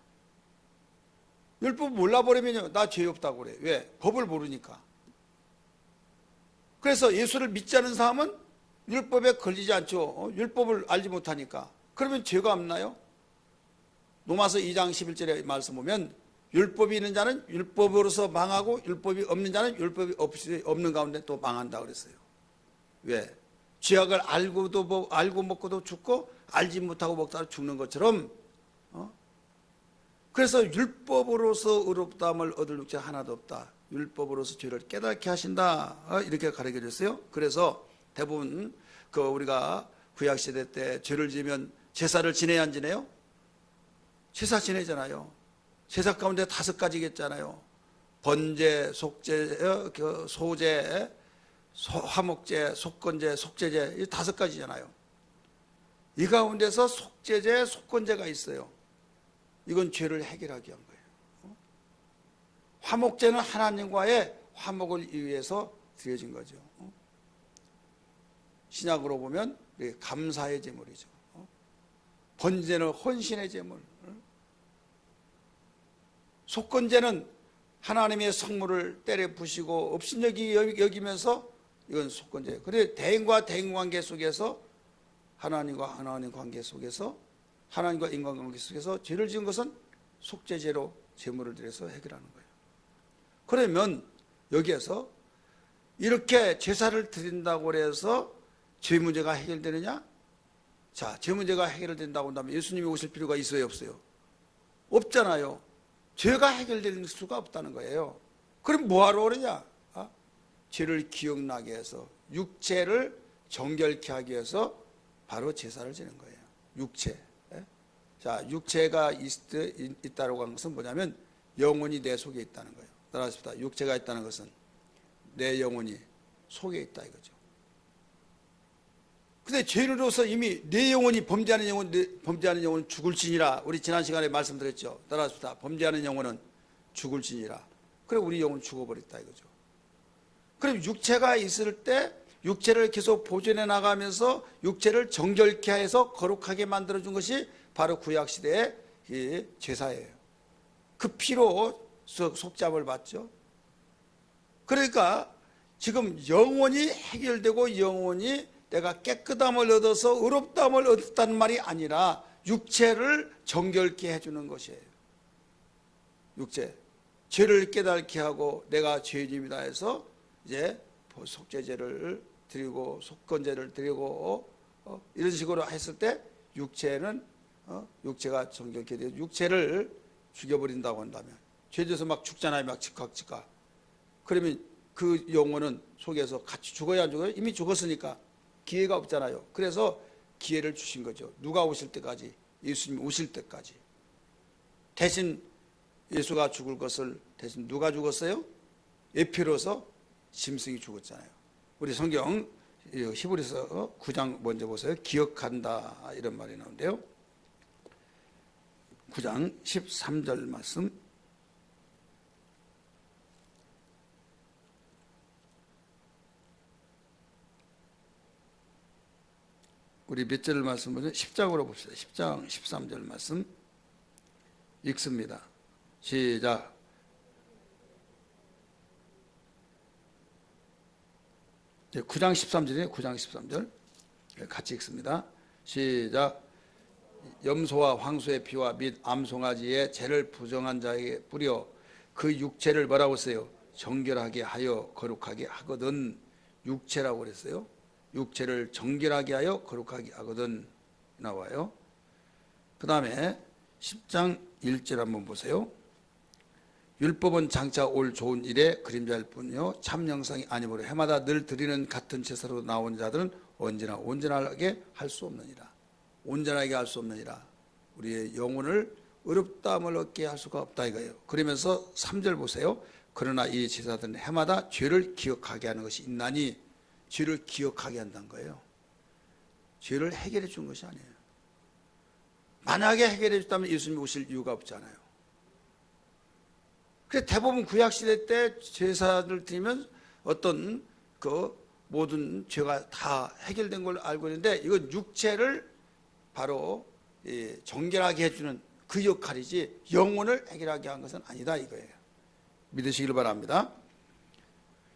율법 몰라버리면요 나 죄 없다고 그래요. 왜? 법을 모르니까. 그래서 예수를 믿지 않은 사람은 율법에 걸리지 않죠. 율법을 알지 못하니까. 그러면 죄가 없나요? 로마서 2장 11절에 말씀 보면 율법이 있는 자는 율법으로서 망하고 율법이 없는 자는 율법이 없는 가운데 또 망한다 그랬어요. 왜? 죄악을 알고 먹고도 죽고 알지 못하고 먹다가 죽는 것처럼. 그래서 율법으로서 의롭다함을 얻을 육체 하나도 없다. 율법으로서 죄를 깨닫게 하신다. 이렇게 가르쳐 줬어요. 그래서 대부분 우리가 구약시대 때 죄를 지으면 제사를 지내야 안 지내요? 제사 지내잖아요. 제사 가운데 5가지겠잖아요. 번제, 속죄, 소제, 화목제, 속건제, 속죄제, 이 5가지잖아요. 이 가운데서 속죄제, 속건제가 있어요. 이건 죄를 해결하기 위한 거예요. 화목제는 하나님과의 화목을 위해서 드려진 거죠. 신약으로 보면 감사의 제물이죠. 번제는 헌신의 제물. 속건제는 하나님의 성물을 때려 부시고 업신여기 여기면서 이건 속건제예요. 그런데 대인과 대인 관계 속에서 하나님과 하나님 관계 속에서 하나님과 인간관계 속에서 죄를 지은 것은 속죄제로 제물을 드려서 해결하는 거예요. 그러면 여기에서 이렇게 제사를 드린다고 해서 죄 문제가 해결되느냐? 자, 죄 문제가 해결된다고 한다면 예수님이 오실 필요가 있어요, 없어요? 없잖아요. 죄가 해결될 수가 없다는 거예요. 그럼 뭐하러 그러냐? 죄를 기억나게 해서 육체를 정결케 하기 위해서 바로 제사를 지는 거예요. 육체. 자, 육체가 있다고 하는 것은 뭐냐면 영혼이 내 속에 있다는 거예요. 따라서 육체가 있다는 것은 내 영혼이 속에 있다 이거죠. 근데 죄로서 이미 내 영혼이 범죄하는 영혼은 죽을지니라. 우리 지난 시간에 말씀드렸죠. 따라서 범죄하는 영혼은 죽을지니라. 그래 우리 영혼 죽어버렸다 이거죠. 그럼 육체가 있을 때 육체를 계속 보존해 나가면서 육체를 정결케 해서 거룩하게 만들어준 것이 바로 구약시대의 이 제사예요. 그 피로 속죄함을 받죠. 그러니까 지금 영혼이 해결되고 영혼이 내가 깨끗함을 얻어서 의롭다함을 얻었다는 말이 아니라 육체를 정결케 해주는 것이에요. 육체. 죄를 깨닫게 하고 내가 죄인입니다 해서 이제 속죄제를 드리고 속건제를 드리고 이런 식으로 했을 때 육체는 육체가 정결케 되어 육체를 죽여버린다고 한다면 죄져서 막 죽잖아요. 막 즉각 그러면 그 영혼은 속에서 같이 죽어야 안 죽어요? 이미 죽었으니까 기회가 없잖아요. 그래서 기회를 주신 거죠. 누가 오실 때까지, 예수님이 오실 때까지. 대신 예수가 죽을 것을 대신 누가 죽었어요? 예표로서 짐승이 죽었잖아요. 우리 성경 히브리서 9장 먼저 보세요. 기억한다 이런 말이 나오는데요. 9장 13절 말씀. 우리 몇 절 말씀 보세요. 10장으로 봅시다. 10장 13절 말씀 읽습니다. 시작. 네, 9장 13절이에요. 9장 13절 같이 읽습니다. 시작. 염소와 황소의 피와 및 암송아지의 죄를 부정한 자에게 뿌려 그 육체를 뭐라고 했어요? 정결하게 하여 거룩하게 하거든. 육체라고 그랬어요. 육체를 정결하게 하여 거룩하게 하거든 나와요. 그 다음에 10장 1절 한번 보세요. 율법은 장차 올 좋은 일의 그림자일 뿐이요 참 영상이 아니므로 해마다 늘 드리는 같은 제사로 나온 자들은 언제나 온전하게 할 수 없느니라. 온전하게 할 수 없느니라. 우리의 영혼을 의롭다함을 얻게 할 수가 없다 이거예요. 그러면서 3절 보세요. 그러나 이 제사들은 해마다 죄를 기억하게 하는 것이 있나니 죄를 기억하게 한다는 거예요. 죄를 해결해 준 것이 아니에요. 만약에 해결해 줬다면 예수님이 오실 이유가 없잖아요. 그래서 대부분 구약시대 때 제사를 드리면 어떤 그 모든 죄가 다 해결된 걸로 알고 있는데 이건 육체를 바로 정결하게 해주는 그 역할이지 영혼을 해결하게 한 것은 아니다 이거예요. 믿으시길 바랍니다.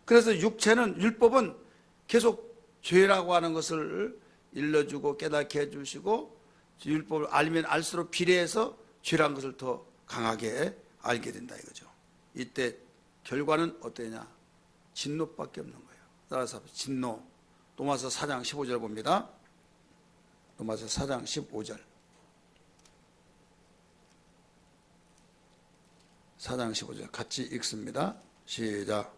그래서 육체는 율법은 계속 죄라고 하는 것을 일러주고 깨닫게 해주시고 율법을 알면 알수록 비례해서 죄라는 것을 더 강하게 알게 된다 이거죠. 이때 결과는 어떠냐? 진노밖에 없는 거예요. 따라서 진노. 로마서 4장 15절 봅니다. 로마서 4장 15절. 4장 15절 같이 읽습니다. 시작.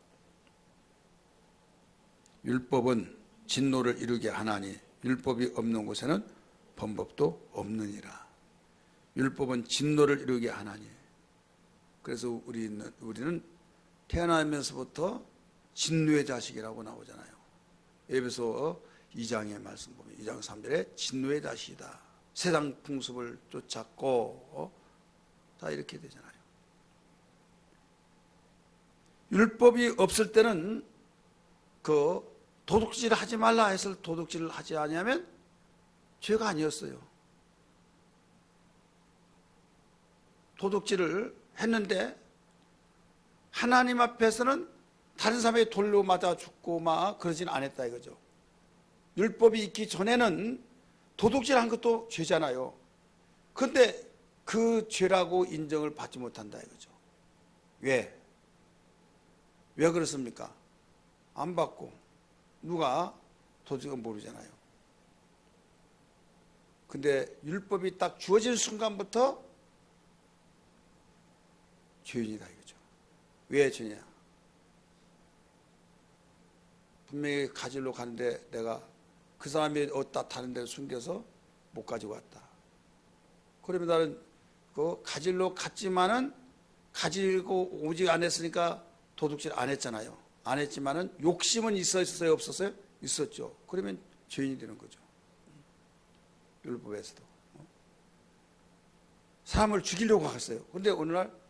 율법은 진노를 이루게 하나니 율법이 없는 곳에는 범법도 없느니라. 율법은 진노를 이루게 하나니. 그래서 우리는 태어나면서부터 진노의 자식이라고 나오잖아요. 에베소 2장의 말씀 보면 2장 3절에 진노의 자식이다. 세상 풍습을 쫓았고 다 이렇게 되잖아요. 율법이 없을 때는 그 도둑질을 하지 말라 해서 도둑질을 하지 아니하면 죄가 아니었어요. 도둑질을 했는데 하나님 앞에서는 다른 사람에게 돌로 맞아 죽고 막 그러진 않았다 이거죠. 율법이 있기 전에는 도둑질한 것도 죄잖아요. 그런데 그 죄라고 인정을 받지 못한다 이거죠. 왜? 왜 그렇습니까? 안 받고 누가 도둑은 모르잖아요. 근데 율법이 딱 주어진 순간부터 죄인이다 이거죠. 왜 죄냐? 분명히 가지러 가는데 내가 그 사람이 어디다 다른 데 숨겨서 못 가지고 왔다. 그러면 나는 그 가지러 갔지만은 가지고 오지 않았으니까 도둑질 안 했잖아요. 안 했지만은 욕심은 있었어요, 없었어요? 있었죠. 그러면 죄인이 되는 거죠. 율법에서도 사람을 죽이려고 했어요. 그런데 어느 날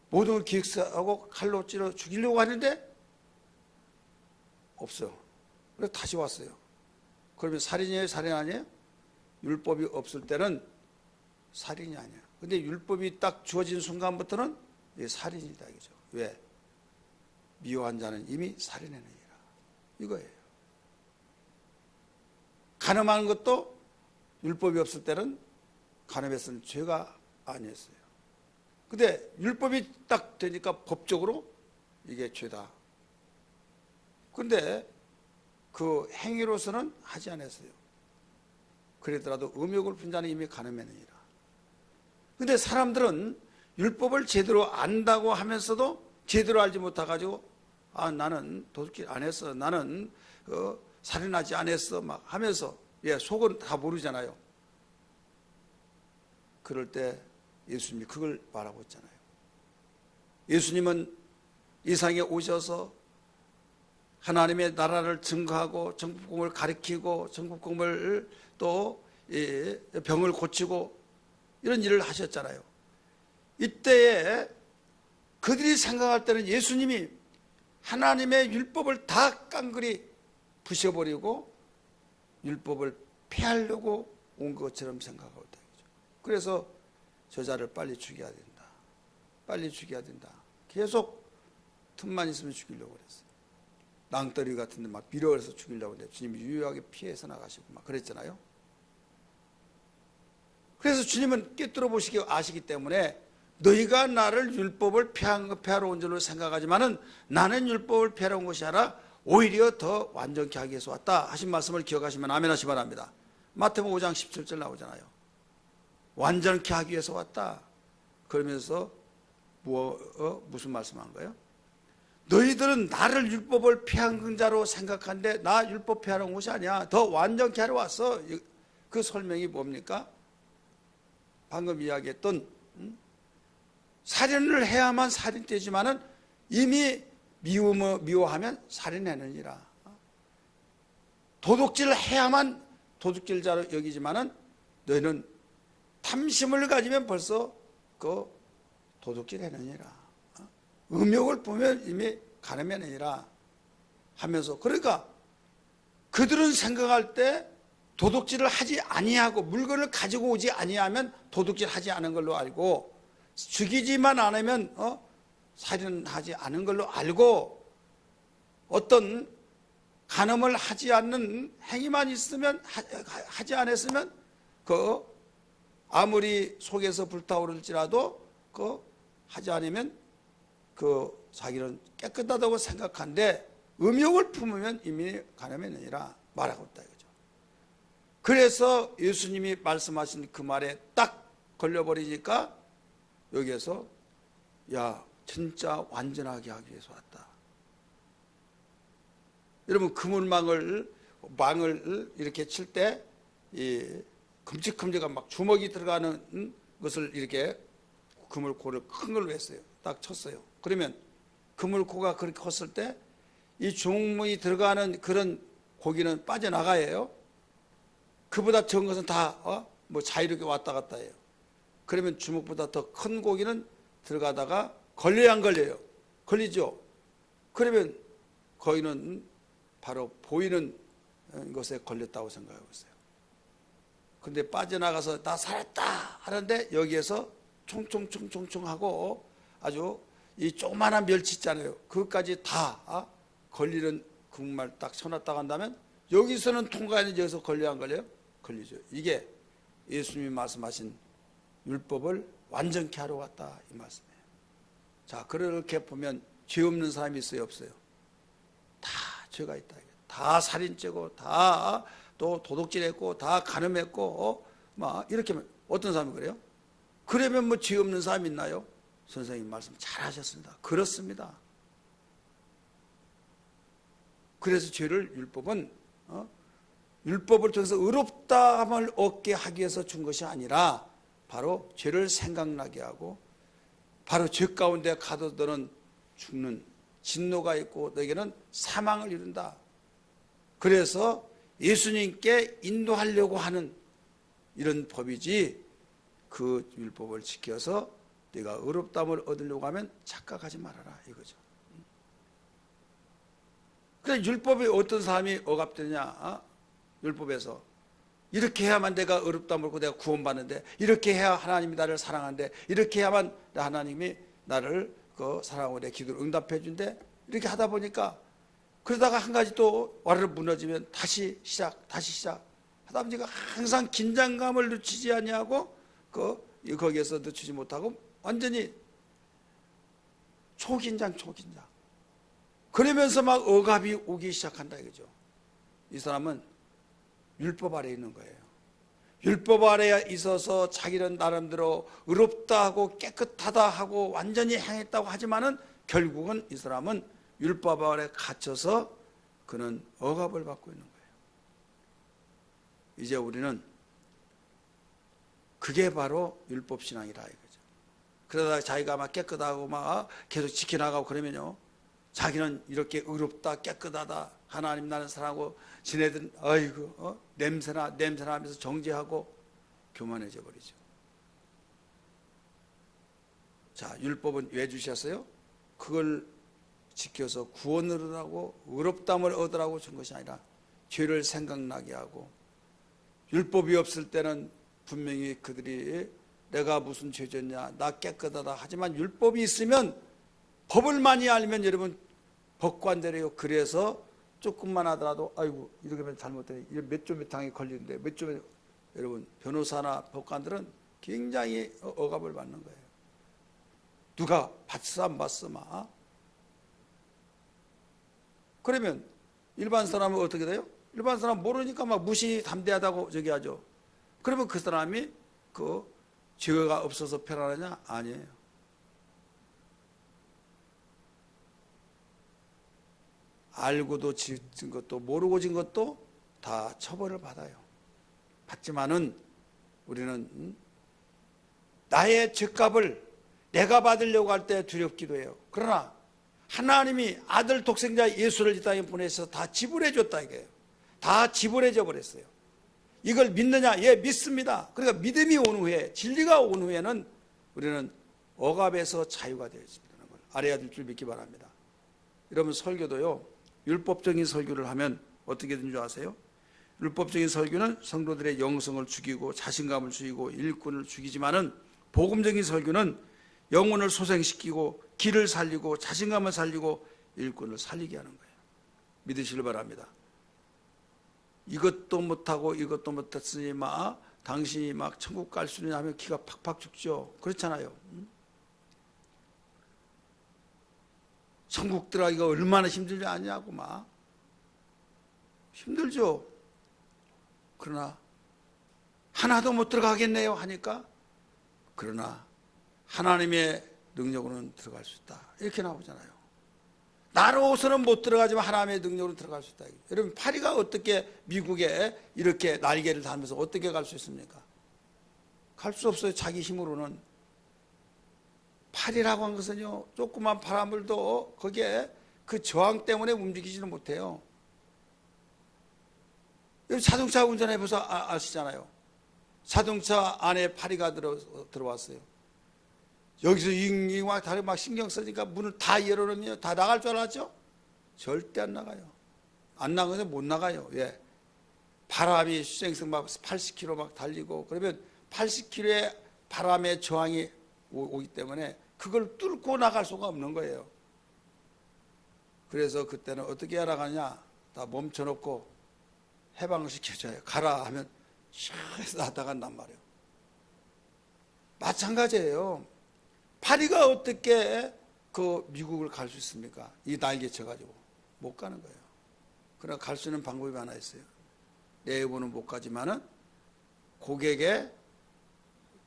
모든 걸 기획사하고 칼로 찔러 죽이려고 하는데 없어요. 그래서 다시 왔어요. 그러면 살인이에요, 살인 아니에요? 율법이 없을 때는 살인이 아니야. 근데 율법이 딱 주어진 순간부터는 이게 살인이다 이거죠. 왜? 미워한 자는 이미 살인해내니라 이거예요. 간음하는 것도 율법이 없을 때는 간음했으면 죄가 아니었어요. 근데 율법이 딱 되니까 법적으로 이게 죄다. 근데 그 행위로서는 하지 않았어요. 그러더라도 음욕을 푼 자는 이미 간음했느니라. 근데 사람들은 율법을 제대로 안다고 하면서도 제대로 알지 못해가지고 나는 도둑질 안 했어, 나는 살인하지 않았어 막 하면서 속은 다 모르잖아요. 그럴 때 예수님이 그걸 말하고 있잖아요. 예수님은 이 세상에 오셔서 하나님의 나라를 증거하고 정복음을 가르치고 정복음을 또 병을 고치고 이런 일을 하셨잖아요. 이때에 그들이 생각할 때는 예수님이 하나님의 율법을 다 깡그리 부셔버리고 율법을 폐하려고 온 것처럼 생각하고 있다. 그래서 저자를 빨리 죽여야 된다. 빨리 죽여야 된다. 계속 틈만 있으면 죽이려고 그랬어요. 낭떠러리 같은 데 막 밀어서 죽이려고 했는데 주님이 유효하게 피해서 나가시고 막 그랬잖아요. 그래서 주님은 꿰뚫어 보시기 아시기 때문에 너희가 나를 율법을 폐하러 온 줄로 생각하지만은 나는 율법을 폐하러 온 것이 아니라 오히려 더 완전케 하기 위해서 왔다 하신 말씀을 기억하시면 아멘 하시기 바랍니다. 마태복음 5장 17절 나오잖아요. 완전케 하기 위해서 왔다. 그러면서 무슨 말씀한 거예요? 너희들은 나를 율법을 폐한 자로 생각하는데 나 율법 폐하러 온 것이 아니야. 더 완전케 하러 왔어. 그 설명이 뭡니까? 방금 이야기했던 살인을 해야만 살인되지만은 이미 미워하면 살인하느니라. 도둑질을 해야만 도둑질자로 여기지만은 너희는 탐심을 가지면 벌써 그 도둑질하느니라. 음욕을 보면 이미 간음하느니라 하면서, 그러니까 그들은 생각할 때 도둑질을 하지 아니하고 물건을 가지고 오지 아니하면 도둑질하지 않은 걸로 알고, 죽이지만 않으면 살인하지 않은 걸로 알고, 어떤 간음을 하지 않는 행위만 있으면 하지 않았으면 그 아무리 속에서 불타오를지라도 그 하지 않으면 그 자기는 깨끗하다고 생각한데 음욕을 품으면 이미 간음했느니라 말하고 있다 이거죠. 그래서 예수님이 말씀하신 그 말에 딱 걸려버리니까 여기에서 야 진짜 완전하게 하기 위해서 왔다. 여러분 그물망을 이렇게 칠 때 이 큼직큼직한 막 주먹이 들어가는 것을 이렇게 그물고를 큰 걸로 했어요. 딱 쳤어요. 그러면 그물고가 그렇게 컸을 때 이 주먹이 들어가는 그런 고기는 빠져나가요. 그보다 적은 것은 다 자유롭게 왔다 갔다 해요. 그러면 주먹보다 더 큰 고기는 들어가다가 걸려야 안 걸려요? 걸리죠. 그러면 거기는 바로 보이는 것에 걸렸다고 생각하고 있어요. 근데 빠져나가서 나 살았다 하는데 여기에서 총총총총총 하고 아주 이 조그만한 멸치 있잖아요. 그것까지 다 걸리는 그말 딱 쳐놨다 간다면 여기서는 통과했는지 여기서 걸려야 안 걸려요? 걸리죠. 이게 예수님이 말씀하신 율법을 완전케 하러 왔다 이 말씀이에요. 자, 그렇게 보면 죄 없는 사람이 있어요, 없어요? 다 죄가 있다. 다 살인죄고 다 또 도둑질했고 다 간음했고 막 이렇게 어떤 사람이 그래요? 그러면 뭐 죄 없는 사람이 있나요? 선생님 말씀 잘 하셨습니다. 그렇습니다. 그래서 죄를 율법을 통해서 의롭다함을 얻게 하기 위해서 준 것이 아니라 바로 죄를 생각나게 하고 바로 죄 가운데 가둬두는 죽는 진노가 있고 너에게는 사망을 이룬다. 그래서 예수님께 인도하려고 하는 이런 법이지 그 율법을 지켜서 네가 의롭다함을 얻으려고 하면 착각하지 말아라 이거죠. 그래 율법이 어떤 사람이 억압되냐? 율법에서 이렇게 해야만 내가 의롭다함을 얻고 내가 구원받는데 이렇게 해야 하나님이 나를 사랑하는데 이렇게 해야만 하나님이 나를 사랑하고 내 기도를 응답해 준대. 이렇게 하다 보니까 그러다가 한 가지 또 와르르 무너지면 다시 시작 하다 보니까 항상 긴장감을 늦추지 아니하고 거기에서 늦추지 못하고 완전히 초긴장 그러면서 막 억압이 오기 시작한다 이거죠. 이 사람은 율법 아래에 있는 거예요. 율법 아래에 있어서 자기는 나름대로 의롭다 하고 깨끗하다 하고 완전히 행했다고 하지만은 결국은 이 사람은 율법 아래 갇혀서 그는 억압을 받고 있는 거예요. 이제 우리는 그게 바로 율법 신앙이라 이거죠. 그러다가 자기가 막 깨끗하고 막 계속 지켜나가고 그러면요, 자기는 이렇게 의롭다 깨끗하다 하나님 나는 사랑하고 지네들 아이고 냄새나 하면서 정죄하고 교만해져 버리죠. 자, 율법은 왜 주셨어요? 그걸 지켜서 구원을 하고 의롭다함을 얻으라고 준 것이 아니라 죄를 생각나게 하고, 율법이 없을 때는 분명히 그들이 내가 무슨 죄졌냐 나 깨끗하다 하지만 율법이 있으면 법을 많이 알면 여러분 법관대로요. 그래서 조금만 하더라도 아이고 이렇게 하면 잘못되네 몇 조 몇 항에 걸리는데 몇 조 여러분 변호사나 법관들은 굉장히 억압을 받는 거예요. 누가 봤어 안 봤어 막. 그러면 일반 사람은 어떻게 돼요? 일반 사람 모르니까 막 무시 담대하다고 저기 하죠. 그러면 그 사람이 그 죄가 없어서 편안하냐? 아니에요. 알고도 짓은 것도 모르고 진 것도 다 처벌을 받아요. 받지만은 우리는 나의 죄값을 내가 받으려고 할 때 두렵기도 해요. 그러나 하나님이 아들 독생자 예수를 이 땅에 보내서 다 지불해 줬다 이거예요. 다 지불해져 버렸어요. 이걸 믿느냐? 예, 믿습니다. 그러니까 믿음이 온 후에, 진리가 온 후에는 우리는 억압에서 자유가 되어 있습니다. 걸 알아야 될 줄 믿기 바랍니다. 여러분 설교도요, 율법적인 설교를 하면 어떻게 되는 줄 아세요? 율법적인 설교는 성도들의 영성을 죽이고 자신감을 죽이고 일꾼을 죽이지만은 복음적인 설교는 영혼을 소생시키고 길을 살리고 자신감을 살리고 일꾼을 살리게 하는 거예요. 믿으시길 바랍니다. 이것도 못하고 이것도 못했으니 막 당신이 막 천국 갈 수 있느냐 하면 기가 팍팍 죽죠. 그렇잖아요. 천국 들어가기가 얼마나 힘들지 않냐고 막 힘들죠. 그러나 하나도 못 들어가겠네요 하니까 그러나 하나님의 능력으로는 들어갈 수 있다 이렇게 나오잖아요. 나로서는 못 들어가지만 하나님의 능력으로 들어갈 수 있다. 여러분 파리가 어떻게 미국에 이렇게 날개를 달면서 어떻게 갈 수 있습니까? 갈 수 없어요. 자기 힘으로는. 파리라고 한 것은요, 조그만 바람을도 거기에 그 저항 때문에 움직이지는 못해요. 자동차 운전해봐서 아시잖아요. 자동차 안에 파리가 들어왔어요. 여기서 잉잉 막 다리 막 신경 쓰니까 문을 다 열어놓으면 다 나갈 줄 알았죠? 절대 안 나가요. 안 나가면 못 나가요. 예. 바람이 수생성 막 80km 막 달리고 그러면 80km의 바람의 저항이 오기 때문에 그걸 뚫고 나갈 수가 없는 거예요. 그래서 그때는 어떻게 해야 나가냐? 다 멈춰놓고 해방을 시켜줘요. 가라 하면 샥 나간단 말이에요. 마찬가지예요. 파리가 어떻게 그 미국을 갈 수 있습니까? 이 날개 쳐가지고 못 가는 거예요. 그러나 갈 수 있는 방법이 하나 있어요. 내부는 못 가지만은 고객의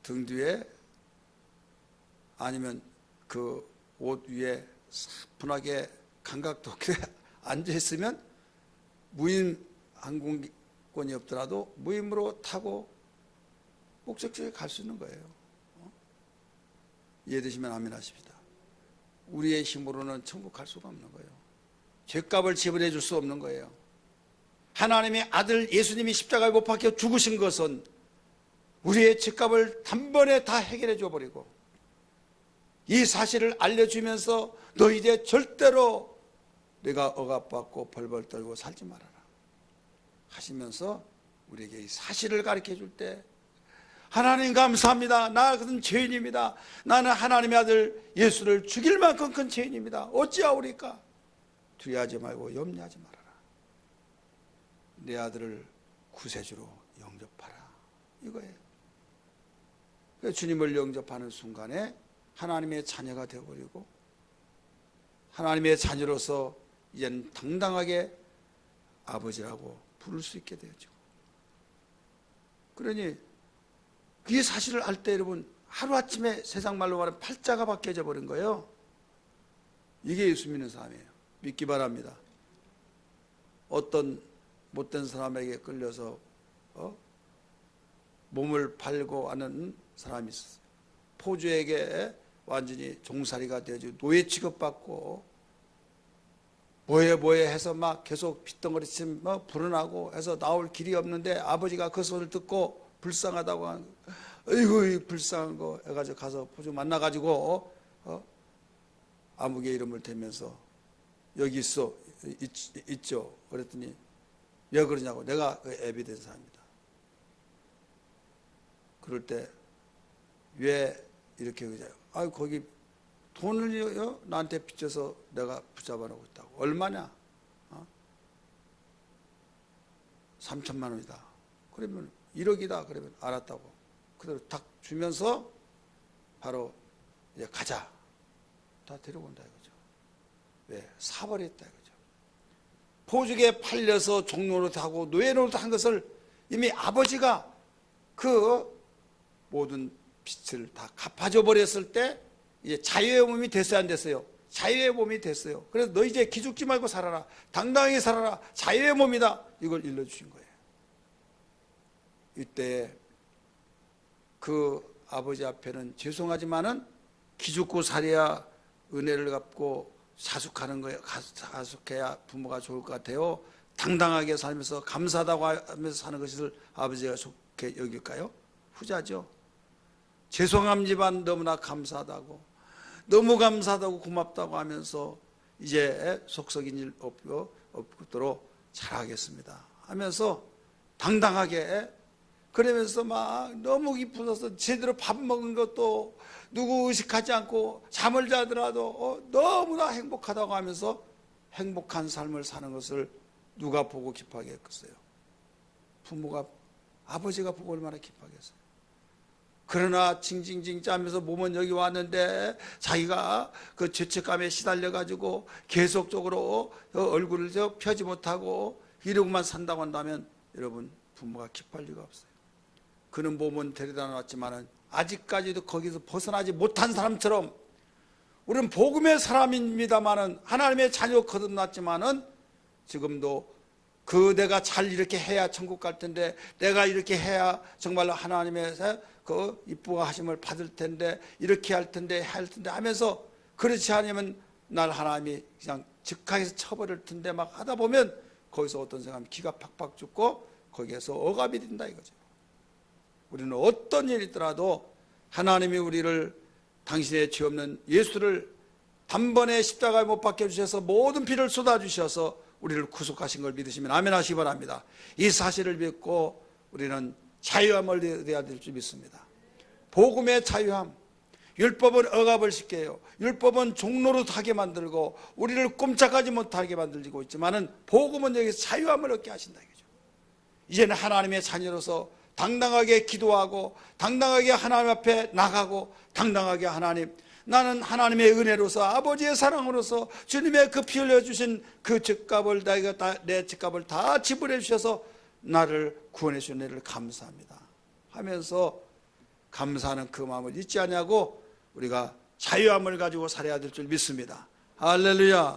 등 뒤에 아니면 그 옷 위에 사뿐하게 감각도끼에 앉아 있으면 무인 항공권이 없더라도 무임으로 타고 목적지에 갈 수 있는 거예요. 이해되시면 아멘 하십시다. 우리의 힘으로는 천국 갈 수가 없는 거예요. 죗값을 지불해 줄 수 없는 거예요. 하나님의 아들 예수님이 십자가에 못 박혀 죽으신 것은 우리의 죗값을 단번에 다 해결해 줘버리고 이 사실을 알려주면서 너 이제 절대로 내가 억압받고 벌벌 떨고 살지 말아라 하시면서 우리에게 이 사실을 가르쳐 줄 때 하나님 감사합니다. 나 같은 죄인입니다. 나는 하나님의 아들 예수를 죽일 만큼 큰 죄인입니다. 어찌하오리까? 두려워하지 말고 염려하지 말아라. 내 아들을 구세주로 영접하라. 이거예요. 주님을 영접하는 순간에 하나님의 자녀가 되어버리고 하나님의 자녀로서 이제는 당당하게 아버지라고 부를 수 있게 되었죠. 그러니 이 사실을 알 때 여러분 하루아침에 세상 말로 말하면 팔자가 바뀌어져 버린 거예요. 이게 예수 믿는 사람이에요. 믿기 바랍니다. 어떤 못된 사람에게 끌려서 몸을 팔고 하는 사람이 있었어요. 포주에게 완전히 종살이가 되어지고 노예 취급받고 뭐해 해서 막 계속 빗덩어리치면 막 불어나고 해서 나올 길이 없는데 아버지가 그 소리를 듣고 불쌍하다고 하는 거예요. 어이구 불쌍한 거 해가지고 가서 포주 만나가지고 아무개 이름을 대면서 여기 있죠. 그랬더니 왜 그러냐고. 내가 그 애비 된 사람이다. 그럴 때 왜 이렇게 그러냐고. 아 거기 돈을 나한테 빚져서 내가 붙잡아 놓고 있다고. 얼마냐? 3천만 원이다. 그러면 1억이다. 그러면 알았다고. 그대로 탁 주면서 바로 이제 가자. 다 데려온다 이거죠. 왜? 사버렸다 이거죠. 포주에 팔려서 종노릇하고 노예노릇 한 것을 이미 아버지가 그 모든 빚을 다 갚아줘 버렸을 때 이제 자유의 몸이 됐어야 안 됐어요? 자유의 몸이 됐어요. 그래서 너 이제 기죽지 말고 살아라. 당당하게 살아라. 자유의 몸이다. 이걸 일러주신 거예요. 이때 그 아버지 앞에는 죄송하지만은 기죽고 살아야 은혜를 갚고 자숙하는 거예요. 자숙해야 부모가 좋을 것 같아요. 당당하게 살면서 감사하다고 하면서 사는 것을 아버지가 좋게 여길까요? 후자죠. 죄송함지만 너무나 감사하다고 너무 감사하다고 고맙다고 하면서 이제 속썩인 일 없도록 잘하겠습니다 하면서 당당하게 그러면서 막 너무 기쁘셔서 제대로 밥 먹은 것도 누구 의식하지 않고 잠을 자더라도 너무나 행복하다고 하면서 행복한 삶을 사는 것을 누가 보고 기뻐하게 했겠어요? 부모가 아버지가 보고 얼마나 기뻐하겠어요? 그러나 징징징 짜면서 몸은 여기 왔는데 자기가 그 죄책감에 시달려 가지고 계속적으로 얼굴을 펴지 못하고 이러고만 산다고 한다면 여러분 부모가 기뻐할 리가 없어요. 그는 몸은 데려다 놨지만은 아직까지도 거기서 벗어나지 못한 사람처럼 우리는 복음의 사람입니다만은 하나님의 자녀 거듭났지만은 지금도 내가 잘 이렇게 해야 천국 갈 텐데 내가 이렇게 해야 정말로 하나님의 그 이쁘가 하심을 받을 텐데 이렇게 할 텐데 하면서 그렇지 않으면 날 하나님이 그냥 즉각에서 쳐버릴 텐데 막 하다 보면 거기서 어떤 사람은 기가 팍팍 죽고 거기에서 억압이 된다 이거죠. 우리는 어떤 일이 있더라도 하나님이 우리를 당신의 죄 없는 예수를 단번에 십자가에 못 박혀 주셔서 모든 피를 쏟아 주셔서 우리를 구속하신 걸 믿으시면 아멘 하시기 바랍니다. 이 사실을 믿고 우리는 자유함을 얻어야 될 줄 믿습니다. 복음의 자유함. 율법은 억압을 시켜요. 율법은 종노릇하게 만들고 우리를 꼼짝하지 못하게 만들고 있지만은 복음은 여기서 자유함을 얻게 하신다 이거죠. 이제는 하나님의 자녀로서 당당하게 기도하고 당당하게 하나님 앞에 나가고 당당하게 하나님 나는 하나님의 은혜로서 아버지의 사랑으로서 주님의 그 피 흘려주신 그 죗값을 내 죗값을 다 지불해 주셔서 나를 구원해 주신 은혜를 감사합니다 하면서 감사하는 그 마음을 잊지 않냐고 우리가 자유함을 가지고 살아야 될 줄 믿습니다. 할렐루야.